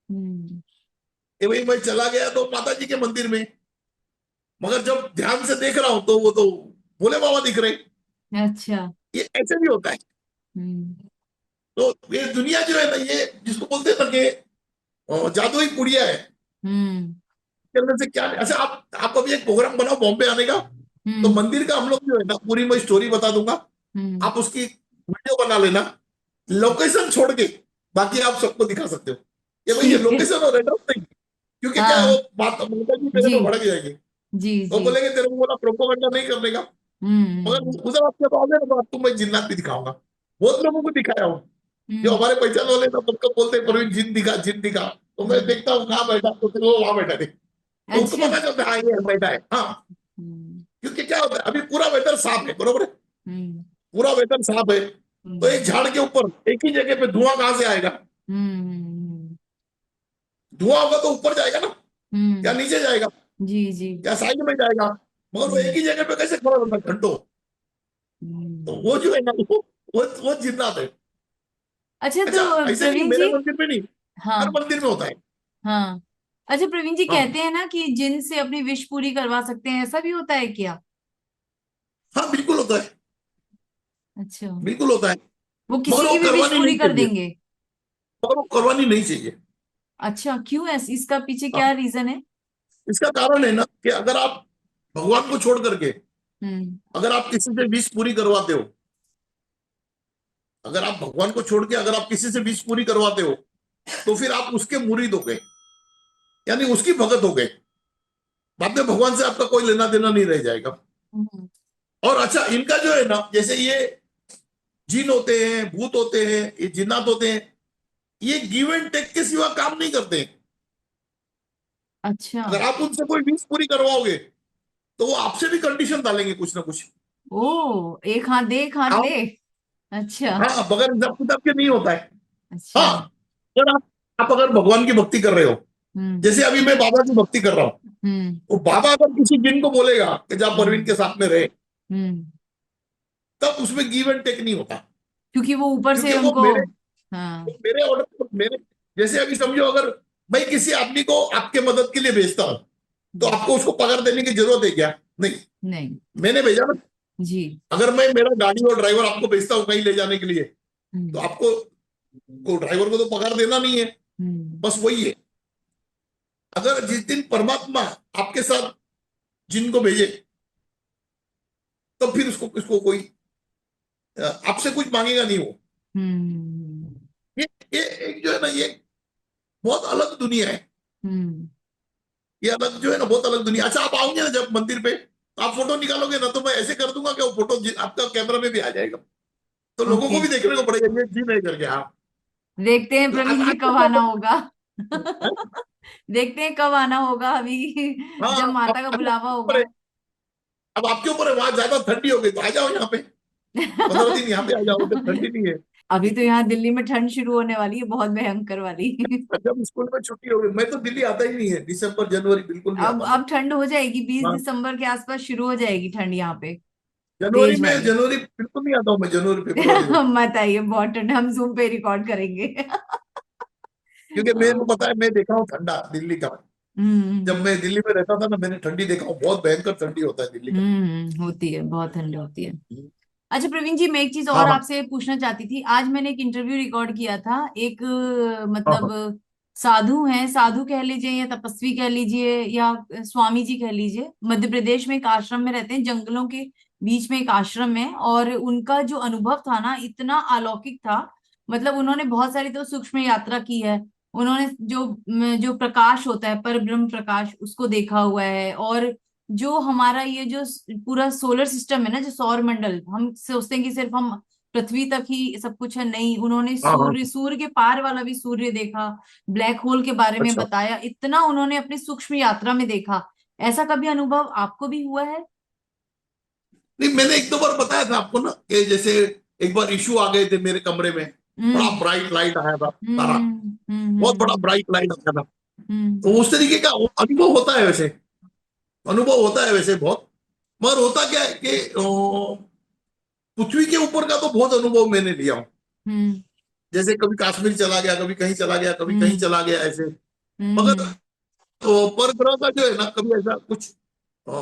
हम्म। कि भाई मैं चला गया तो माता जी के मंदिर में, मगर जब ध्यान से देख रहा हूं तो वो तो भोले बाबा दिख रहे हैं। अच्छा। ये ऐसे भी होता है। हम्म तो ये दुनिया जो है ना, ये जिसको बोलते हैं ना कि जादुई पुड़िया है। हम्म इसके अंदर से क्या, अच्छा आप अभी एक प्रोग्राम बनाओ बॉम्बे आने का, तो हम्म मंदिर का हम लोग जो है ना पूरी मैं स्टोरी बता दूंगा। हम्म। आप उसकी वीडियो बना लेना, लोकेशन छोड़ के, बाकी आप सबको दिखा सकते हो। ये भाई ये ठीक है। लोकेशन और एड्रेस नहीं, क्योंकि क्या है, वो हाँ। बात माता जी मेरे जी पे भड़क जाएगी। जी वो जी। बोलेंगे तेरे को बोला प्रोपोगंडा नहीं करने का। मगर हम्म उधर आपके पास है ना, तो आपको मैं जिन्नात भी दिखाऊंगा। बहुत लोगों को दिखाया हूँ, जो हम्म हमारे पहचान वाले ना सबको बोलते हैं प्रवीण जिन दिखा, जिन दिखा। तो मैं हम्म। देखता हूँ कहाँ बैठा, तो फिर वो वहां बैठा थे, तो उसको अच्छा। पता चलता है हाँ ये बैठा है। हाँ, हम्म क्योंकि क्या होता है, अभी पूरा वेदर साफ है, बरोबर है, हम्म पूरा वेदर साफ है, तो एक हम्म झाड़ के ऊपर एक ही जगह पे धुआं कहां से आएगा? हम्म धुआं होगा तो ऊपर जाएगा ना, या हम्म। नीचे जाएगा, जी जी। या साइड में जाएगा। मगर वो एक हम्म ही जगह पे कैसे खड़ा रहता है घंटों? तो हम्म। वो जो है ना, वो जिन्नात है। अच्छा, अच्छा, तो ऐसे नहीं प्रवीण मेरे जी। मंदिर में नहीं, हाँ हर मंदिर में होता है। हाँ। अच्छा, प्रवीण जी, हाँ कहते हैं ना कि जिन से अपनी विश पूरी करवा सकते हैं, ऐसा भी होता है क्या? हाँ, बिल्कुल होता है, अच्छा। बिल्कुल होता है। वो मगर किसी वो की भी विश करवानी पूरी नहीं कर चाहिए, देंगे? मगर वो करवानी नहीं चाहिए। अच्छा, क्यों? ऐसे इसका पीछे हाँ, क्या रीजन है? इसका कारण है ना कि अगर आप भगवान को छोड़ करके, हम्म। अगर आप किसी से विश पूरी करवाते हो, अगर आप भगवान को छोड़ के अगर आप किसी से विश पूरी करवाते हो, तो फिर आप उसके मुरीद हो गए, यानी उसकी भगत हो गए। बाद में भगवान से आपका कोई लेना देना नहीं रह जाएगा। हम्म। और अच्छा, इनका जो है ना, जैसे ये जिन होते हैं, भूत होते हैं, ये जिन्नात होते हैं, ये गिव एंड टेक के सिवा काम नहीं करते हैं। अच्छा। अगर आप उनसे कोई विश पूरी करवाओगे, तो वो आपसे भी कंडीशन डालेंगे कुछ ना कुछ। ओ, एक हाथ दे, एक हाथ आप ले। अच्छा। हाँ, बगैर हिसाब किताब के नहीं होता है। अच्छा। हाँ, अगर आप अगर भगवान की भक्ति कर रहे हो, हम्म। जैसे अभी मैं बाबा की भक्ति कर रहा हूँ, हम्म। तो बाबा अगर किसी जिन को बोलेगा कि जा परवीन के हम्म। साथ में रहे, हम्म। तब उसमें गिव एंड टेक नहीं होता। क्योंकि वो ऊपर से क्योंकि वो उनको। मेरे हाँ। मेरे ऑर्डर, मेरे, जैसे अभी समझो, अगर मैं किसी आदमी को आपके मदद के लिए भेजता हूं, तो जी। आपको उसको पगार देने की जरूरत है क्या? नहीं। नहीं। मैंने भेजा ना। जी। अगर मैं मेरा गाड़ी और ड्राइवर आपको भेजता हूँ कहीं ले जाने के लिए, तो हम्म। आपको को ड्राइवर को तो पगार देना नहीं है। हम्म। बस वही है। अगर जिस दिन परमात्मा आपके साथ जिनको भेजे, तो फिर उसको उसको कोई आपसे कुछ मांगेगा नहीं वो। हम्म। ये ये एक जो है ना, ये बहुत अलग दुनिया है। हम्म। ये अलग जो है ना, बहुत अलग दुनिया। अच्छा, आप आओगे ना जब मंदिर पे, तो आप फोटो निकालोगे ना, तो मैं ऐसे कर दूंगा कि वो फोटो आपका कैमरा में भी आ जाएगा, तो लोगों ओके। को भी देखने को पड़ेगा ये जी नहीं करके। हाँ, देखते हैं प्रवीण जी आज कब आना होगा। हाँ, देखते हैं कब आना होगा अभी, जब हाँ, माता का अब बुलावा आपके ऊपर होगा। है। अब आपके ऊपर है, वहां ज्यादा ठंडी हो गई तो आ जाओ यहाँ पे, 15 दिन यहाँ पे आ जाओ जब ठंडी नहीं है। अभी तो यहाँ दिल्ली में ठंड शुरू होने वाली है, बहुत भयंकर वाली। जब स्कूल में छुट्टी हो गई, मैं तो दिल्ली आता ही नहीं है, दिसंबर जनवरी बिल्कुल नहीं अब आता मैं। अब ठंड हो जाएगी, 20 हाँ, दिसंबर के आसपास शुरू हो जाएगी ठंड यहाँ पे, जनवरी तेज में, वाली। जनवरी बिल्कुल नहीं आता हूँ मैं, जनवरी फेब्रुआरी में। मत आइए, बहुत ठंड, हम जूम पे रिकॉर्ड करेंगे। क्योंकि मेरे को पता है, मैं देखा हूँ ठंडा दिल्ली का। हम्म। जब मैं दिल्ली में रहता था ना, मैंने ठंडी देखा हूँ, बहुत भयंकर ठंडी होता है दिल्ली का। होती है, बहुत ठंड होती है। अच्छा प्रवीण जी, मैं एक चीज हाँ और हाँ आपसे पूछना चाहती थी। आज मैंने एक इंटरव्यू रिकॉर्ड किया था, एक हाँ हाँ। मतलब साधु हैं, साधु कह लीजिए या तपस्वी कह लीजिए या स्वामी जी कह लीजिए, मध्य प्रदेश में एक आश्रम में रहते हैं, जंगलों के बीच में एक आश्रम है, और उनका जो अनुभव था ना, इतना अलौकिक था। मतलब उन्होंने बहुत सारी तो सूक्ष्म यात्रा की है, उन्होंने जो प्रकाश होता है, पर ब्रह्म प्रकाश, उसको देखा हुआ है। और जो हमारा ये जो पूरा सोलर सिस्टम है ना, जो सौर मंडल, हम सोचते हैं कि सिर्फ हम पृथ्वी तक ही सब कुछ है, नहीं, उन्होंने हाँ हाँ। सूर्य के पार वाला भी सूर्य देखा, ब्लैक होल के बारे में अच्छा, बताया, इतना उन्होंने अपनी सूक्ष्म यात्रा में देखा। ऐसा कभी अनुभव आपको भी हुआ है? नहीं, मैंने एक दो बार बताया था आपको ना, कि जैसे एक बार इशू आ गए थे मेरे कमरे में, बड़ा हम्म। ब्राइट लाइट आया था सारा, हम्म। हम्म। बहुत बड़ा ब्राइट लाइट आया था। हम्म। तो उस तरीके का अनुभव होता है वैसे, अनुभव होता है वैसे बहुत। मगर होता क्या है कि पृथ्वी के ऊपर का तो बहुत अनुभव मैंने लिया हूँ। हम्म। जैसे कभी कश्मीर चला गया, कभी कहीं चला गया, कभी कहीं हम्म। चला गया ऐसे। हम्म। मगर पर ग्रह का जो है ना, कभी ऐसा कुछ अ,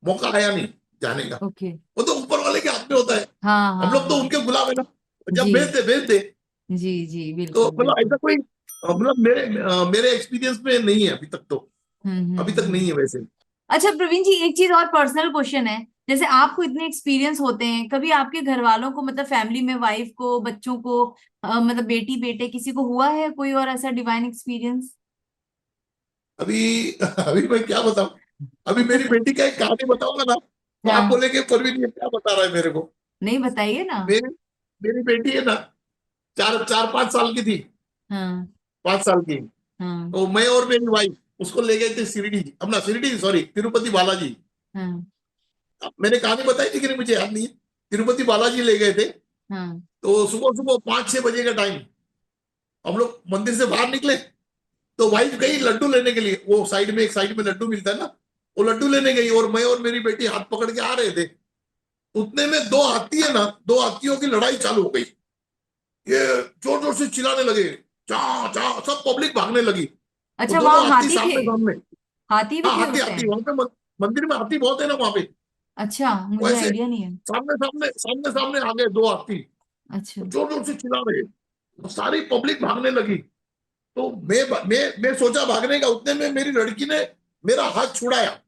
मौका आया नहीं जाने का। ओके। वो तो ऊपर वाले के हाथ में होता है। हाँ हम हाँ लोग तो हाँ। उनके गुलाम है ना, जब जी। भेज दे भेज दे। जी जी, तो बिल्कुल मतलब बिल्कुल। ऐसा कोई मतलब मेरे एक्सपीरियंस में नहीं है अभी तक तो। अभी तक नहीं हम्म। है वैसे। अच्छा प्रवीण जी, एक चीज और पर्सनल क्वेश्चन है। जैसे आपको इतने एक्सपीरियंस होते हैं, कभी आपके घर वालों को, मतलब फैमिली में वाइफ को, बच्चों को, मतलब बेटी बेटे, किसी को हुआ है कोई और ऐसा डिवाइन एक्सपीरियंस? अभी अभी मैं क्या बताऊं। अभी मेरी बेटी का एक कहानी बताऊंगा ना, तो आप हाँ। बोलेंगे परवीन ये क्या बता रहा है मेरे को। नहीं, बताइए ना। मेरी मेरी बेटी है ना, चार चार 5 साल की थी, हाँ। 5 साल की। हाँ। तो मैं और मेरी वाइफ उसको ले गए थे शिरडी, अपना शिरडी सॉरी तिरुपति बालाजी। हाँ। मैंने कहानी बताई थी कि नहीं मुझे याद नहीं है। तिरुपति बालाजी ले गए थे। हाँ। तो सुबह सुबह 5-6 बजे का टाइम, हम लोग मंदिर से बाहर निकले। तो वाइफ गई लड्डू लेने के लिए, वो साइड में, एक साइड में लड्डू मिलता है ना, वो लड्डू लेने गई, और मैं और मेरी बेटी हाथ पकड़ के आ रहे थे। उतने में दो हाथी है ना, दो हाथियों की लड़ाई चालू हो गई। ये जोर जोर से चिल्लाने लगे, चा चा, सब पब्लिक भागने लगी। वो अच्छा, दोनों वहां हाथी हाथी थे? सामने सामने। हाथी भी हाँ, थे हाथी उस हाथी टाइम? वहां पे मंदिर में हाथी बहुत है ना वहां पे। अच्छा, वो मुझे ऐसे आइडिया नहीं है। सामने सामने सामने सामने आ गए दो हाथी, अच्छा। जोर जोर से चिल्ला रहे। तो सारी पब्लिक भागने लगी। तो मैं सोचा भागने का, उतने में मेरी लड़की ने मेरा हाथ छुड़ाया,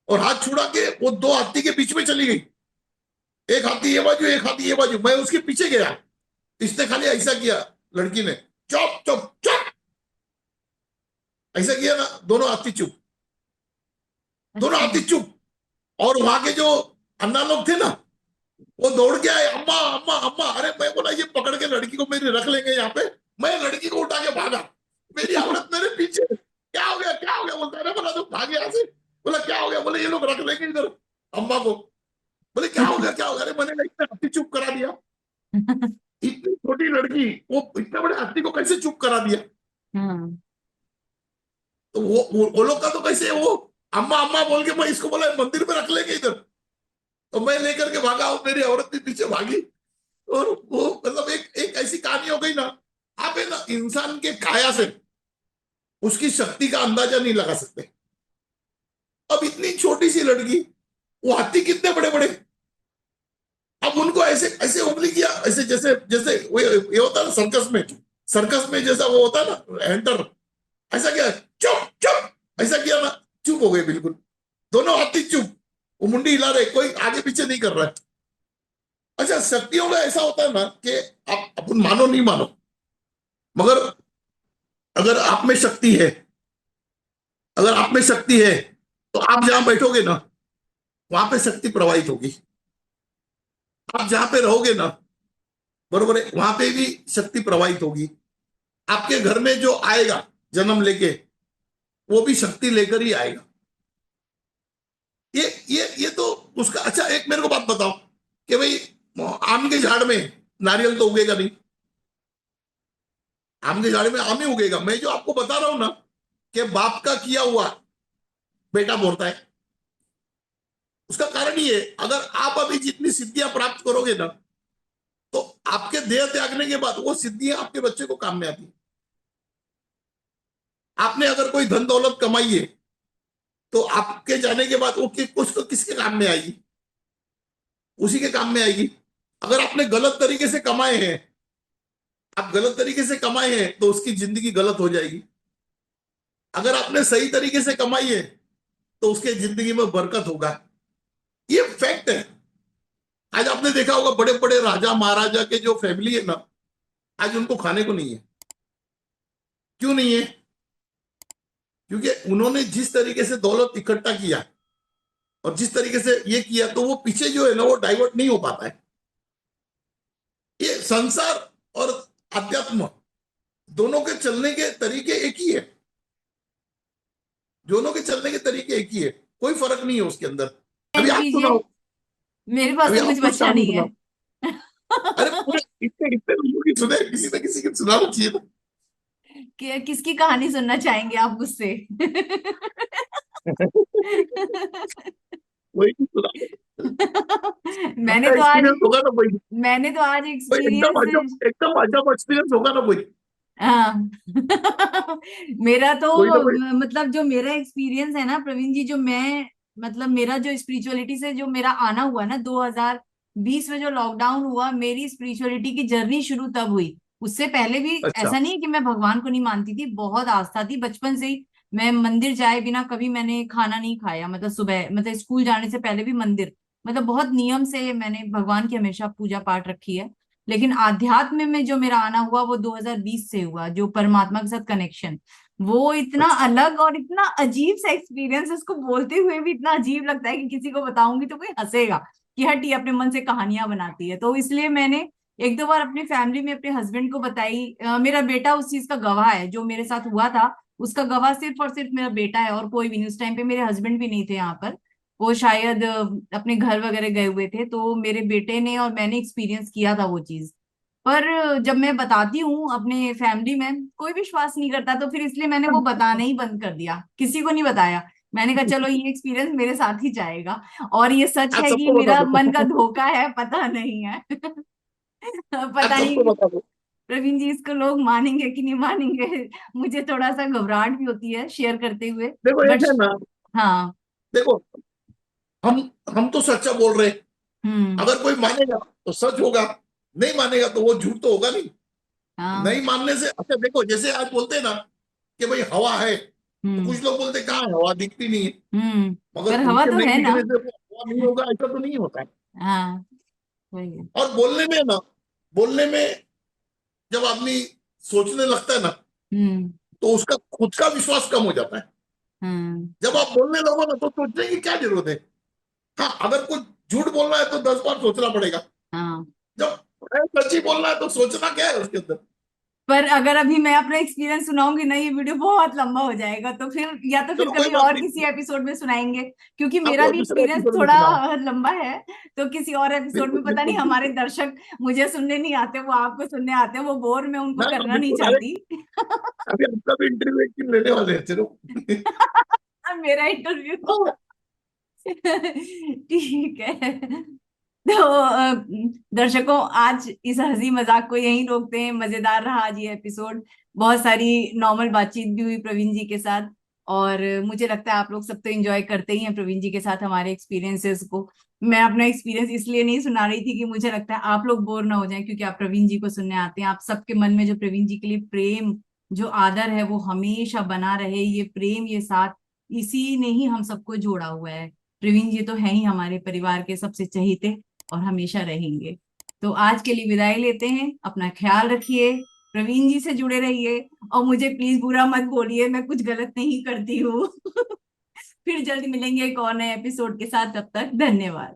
और हाथ छुड़ा के वो दो हाथी के बीच में चली गई। एक हाथी ये बाजू, एक हाथी ये बाजू, मैं उसके पीछे गया। इसने खाली ऐसा किया, लड़की ने, चुप चुप चुप, ऐसा किया ना, दोनों हाथी चुप, दोनों अच्छा। हाथी चुप। और वहां के जो अन्ना लोग थे ना, वो दौड़ के आए, अम्मा अम्मा अम्मा। अरे मैं बोला ये पकड़ के लड़की को मेरी रख लेंगे यहाँ पे। मैं लड़की को उठा के भागा, मेरी औरत मेरे पीछे, क्या हो गया क्या हो गया बोलता है। अरे बोला तुम भागे यहाँ से। बोला क्या हो गया, बोले ये लोग रख लेंगे इधर अम्मा को। बोले क्या हो गया क्या हो गया। अरे मैंने इसने हाथी चुप करा दिया। इतनी छोटी लड़की वो इतने बड़े हाथी को कैसे चुप करा दिया? हाँ। तो वो लोग का तो कैसे वो अम्मा अम्मा बोल के मैं इसको बोला मंदिर में रख लेंगे इधर, तो मैं लेकर के भागा और मेरी औरत भी पीछे भागी। और वो मतलब एक एक ऐसी कहानी हो गई ना। आप है ना इंसान के काया से उसकी शक्ति का अंदाजा नहीं लगा सकते। अब इतनी छोटी सी लड़की, वो हाथी कितने बड़े बड़े, अब उनको ऐसे ऐसे उंगली किया ऐसे जैसे जैसे वो ये होता है ना सर्कस में, सर्कस में जैसा वो होता है ना एंटर, ऐसा किया चुप चुप ऐसा किया ना, चुप हो गए बिल्कुल दोनों हाथी चुप। वो मुंडी हिला रहे, कोई आगे पीछे नहीं कर रहा है। अच्छा शक्तियों का ऐसा होता है ना कि आप अपन मानो नहीं मानो, मगर अगर आप में शक्ति है, अगर आप में शक्ति है तो आप जहां बैठोगे ना वहां पे शक्ति प्रवाहित होगी। आप जहां पे रहोगे ना, बरोबर है, वहां पे भी शक्ति प्रवाहित होगी। आपके घर में जो आएगा जन्म लेके वो भी शक्ति लेकर ही आएगा। ये तो उसका। अच्छा एक मेरे को बात बताओ कि भाई आम के झाड़ में नारियल तो उगेगा नहीं, आम के झाड़ में आम ही उगेगा। मैं जो आपको बता रहा हूं ना कि बाप का किया हुआ बेटा बोलता है, उसका कारण ये है, अगर आप अभी जितनी सिद्धियां प्राप्त करोगे ना तो आपके देह त्यागने के बाद वो सिद्धियां आपके बच्चे को काम में आती है। आपने अगर कोई धन दौलत कमाई है तो आपके जाने के बाद वो कुछ तो किसके काम में आएगी? उसी के काम में आएगी। अगर आपने गलत तरीके से कमाए हैं, आप गलत तरीके से कमाए हैं तो उसकी जिंदगी गलत हो जाएगी। अगर आपने सही तरीके से कमाई है तो उसके जिंदगी में बरकत होगा। ये फैक्ट है। आज आपने देखा होगा बड़े बड़े राजा महाराजा के जो फैमिली है ना, आज उनको खाने को नहीं है। क्यों नहीं है? क्योंकि उन्होंने जिस तरीके से दौलत इकट्ठा किया और जिस तरीके से ये किया, तो वो पीछे जो है ना वो डाइवर्ट नहीं हो पाता है। ये संसार और अध्यात्म दोनों के चलने के तरीके एक ही है। दोनों के चलने के तरीके एक ही है, कोई फर्क नहीं है उसके अंदर। अभी एंड आप कीजिए, सुनाओ, मेरे पास अभी तो आप कुछ कुछ बचा कहानी नहीं है। सुनाओ। अरे पूरे इतने इतने लोगों की सुने, किसी न किसी की सुनाना चाहिए था। कि किसकी कहानी सुनना चाहेंगे आप मुझसे? वही तो सुना। मैंने अच्छा तो आज एक्सपीरियंस होगा ना कोई? मैंने तो आज कोई एक्सपीरियंस। एकदम अजब एक्सपीरियंस होगा ना कोई? हाँ। मेरा तो कोई ना कोई। मतलब जो मेरा एक्सपीरियंस है ना प्रवीण जी, जो मैं मतलब मेरा जो स्पिरिचुअलिटी से जो मेरा आना हुआ ना 2020 में जो लॉकडाउन हुआ, मेरी स्पिरिचुअलिटी की जर्नी शुरू तब हुई। उससे पहले भी अच्छा। ऐसा नहीं है कि मैं भगवान को नहीं मानती थी, बहुत आस्था थी बचपन से ही। मैं मंदिर जाए बिना कभी मैंने खाना नहीं खाया, मतलब सुबह मतलब स्कूल जाने से पहले भी मंदिर, मतलब बहुत नियम से मैंने भगवान की हमेशा पूजा पाठ रखी है। लेकिन आध्यात्म में जो मेरा आना हुआ वो 2020 से हुआ, जो परमात्मा के साथ कनेक्शन, वो इतना अच्छा। अलग और इतना अजीब सा एक्सपीरियंस, उसको बोलते हुए भी इतना अजीब लगता है कि किसी को बताऊंगी तो कोई हंसेगा कि हट ये अपने मन से कहानियां बनाती है। तो इसलिए मैंने एक दो बार अपनी फैमिली में अपने हस्बैंड को बताई। मेरा बेटा उस चीज का गवाह है, जो मेरे साथ हुआ था उसका गवाह सिर्फ और सिर्फ मेरा बेटा है, और कोई भी नहीं। उस टाइम पे मेरे हस्बैंड भी नहीं थे यहाँ पर, वो शायद अपने घर वगैरह गए हुए थे। तो मेरे बेटे ने और मैंने एक्सपीरियंस किया था वो चीज। पर जब मैं बताती हूँ अपने फैमिली में, कोई विश्वास नहीं करता, तो फिर इसलिए मैंने वो बताना ही बंद कर दिया, किसी को नहीं बताया। मैंने कहा चलो ये एक्सपीरियंस मेरे साथ ही जाएगा। और ये सच आज है कि सबको बता मेरा मन का दो। धोखा है, पता नहीं है। आज पता सबको नहीं बता दो। प्रवीण जी इसको लोग मानेंगे कि नहीं मानेंगे। मुझे थोड़ा सा घबराहट भी होती है शेयर करते हुए। देखो बट एक है ना, हाँ। देखो हम हम तो सच्चा बोल रहे हैं। हम्म। अगर कोई मानेगा तो सच होगा, नहीं मानेगा तो वो झूठ तो होगा नहीं। हाँ। नहीं मानने से अच्छा देखो, जैसे आज बोलते हैं ना कि भाई हवा है, तो हम्म। कुछ लोग बोलते हैं, कहाँ है हवा, दिखती नहीं है। हम्म। मगर पर हवा उनके तो नहीं है ना। दिखने से वो हवा नहीं होगा ऐसा तो नहीं होता है। हाँ वही है। और बोलने में ना, बोलने में जब आदमी सोचने लगता है ना हम्म। तो उसका खुद का विश्वास कम हो जाता है। हम्म। जब आप बोलने लगो ना तो सोचने की क्या जरूरत है। हाँ अगर कुछ झूठ बोलना है तो 10 बार सोचना पड़ेगा। हाँ जब सच्ची बोलना है तो सोचना क्या है उसके अंदर। पर अगर अभी मैं अपना एक्सपीरियंस सुनाऊंगी ना, ये वीडियो बहुत लंबा हो जाएगा, तो फिर या तो फिर चलो कोई कभी बात और नहीं, किसी एपिसोड में सुनाएंगे, क्योंकि आप मेरा और भी दूसरे एक्सपीरियंस एपिसोड में थोड़ा सुनाओ। लंबा है। तो किसी और एपिसोड में, बिल्कुल पता नहीं बिल्कुल हमारे बिल्कुल। दर्शक मुझे सुनने नहीं आते, वो आपको सुनने आते हैं, वो बोर मैं उनको ना ना करना नहीं बिल्कुल, अरे चाहती। अभी आपका भी इंटरव्यू एक दिन लेने वाले हैं, चलो। मेरा इंटरव्यू। ठीक है। तो दर्शकों, आज इस हंसी मजाक को यहीं रोकते हैं। मजेदार रहा आज ये एपिसोड। बहुत सारी नॉर्मल बातचीत भी हुई प्रवीण जी के साथ। और मुझे लगता है आप लोग सब तो एंजॉय करते ही हैं प्रवीण जी के साथ हमारे एक्सपीरियंसेस को। मैं अपना एक्सपीरियंस इसलिए नहीं सुना रही थी कि मुझे लगता है आप लोग बोर ना हो जाएं, क्योंकि आप प्रवीण जी को सुनने आते हैं। आप सबके मन में जो प्रवीण जी के लिए प्रेम, जो आदर है, वो हमेशा बना रहे। ये प्रेम, ये साथ, इसी ने ही हम सबको जोड़ा हुआ है। प्रवीण जी तो है ही हमारे परिवार के सबसे चहीते, और हमेशा रहेंगे। तो आज के लिए विदाई लेते हैं। अपना ख्याल रखिए, प्रवीण जी से जुड़े रहिए, और मुझे प्लीज बुरा मत बोलिए, मैं कुछ गलत नहीं करती हूँ। फिर जल्द मिलेंगे एक और नए एपिसोड के साथ। तब तक धन्यवाद।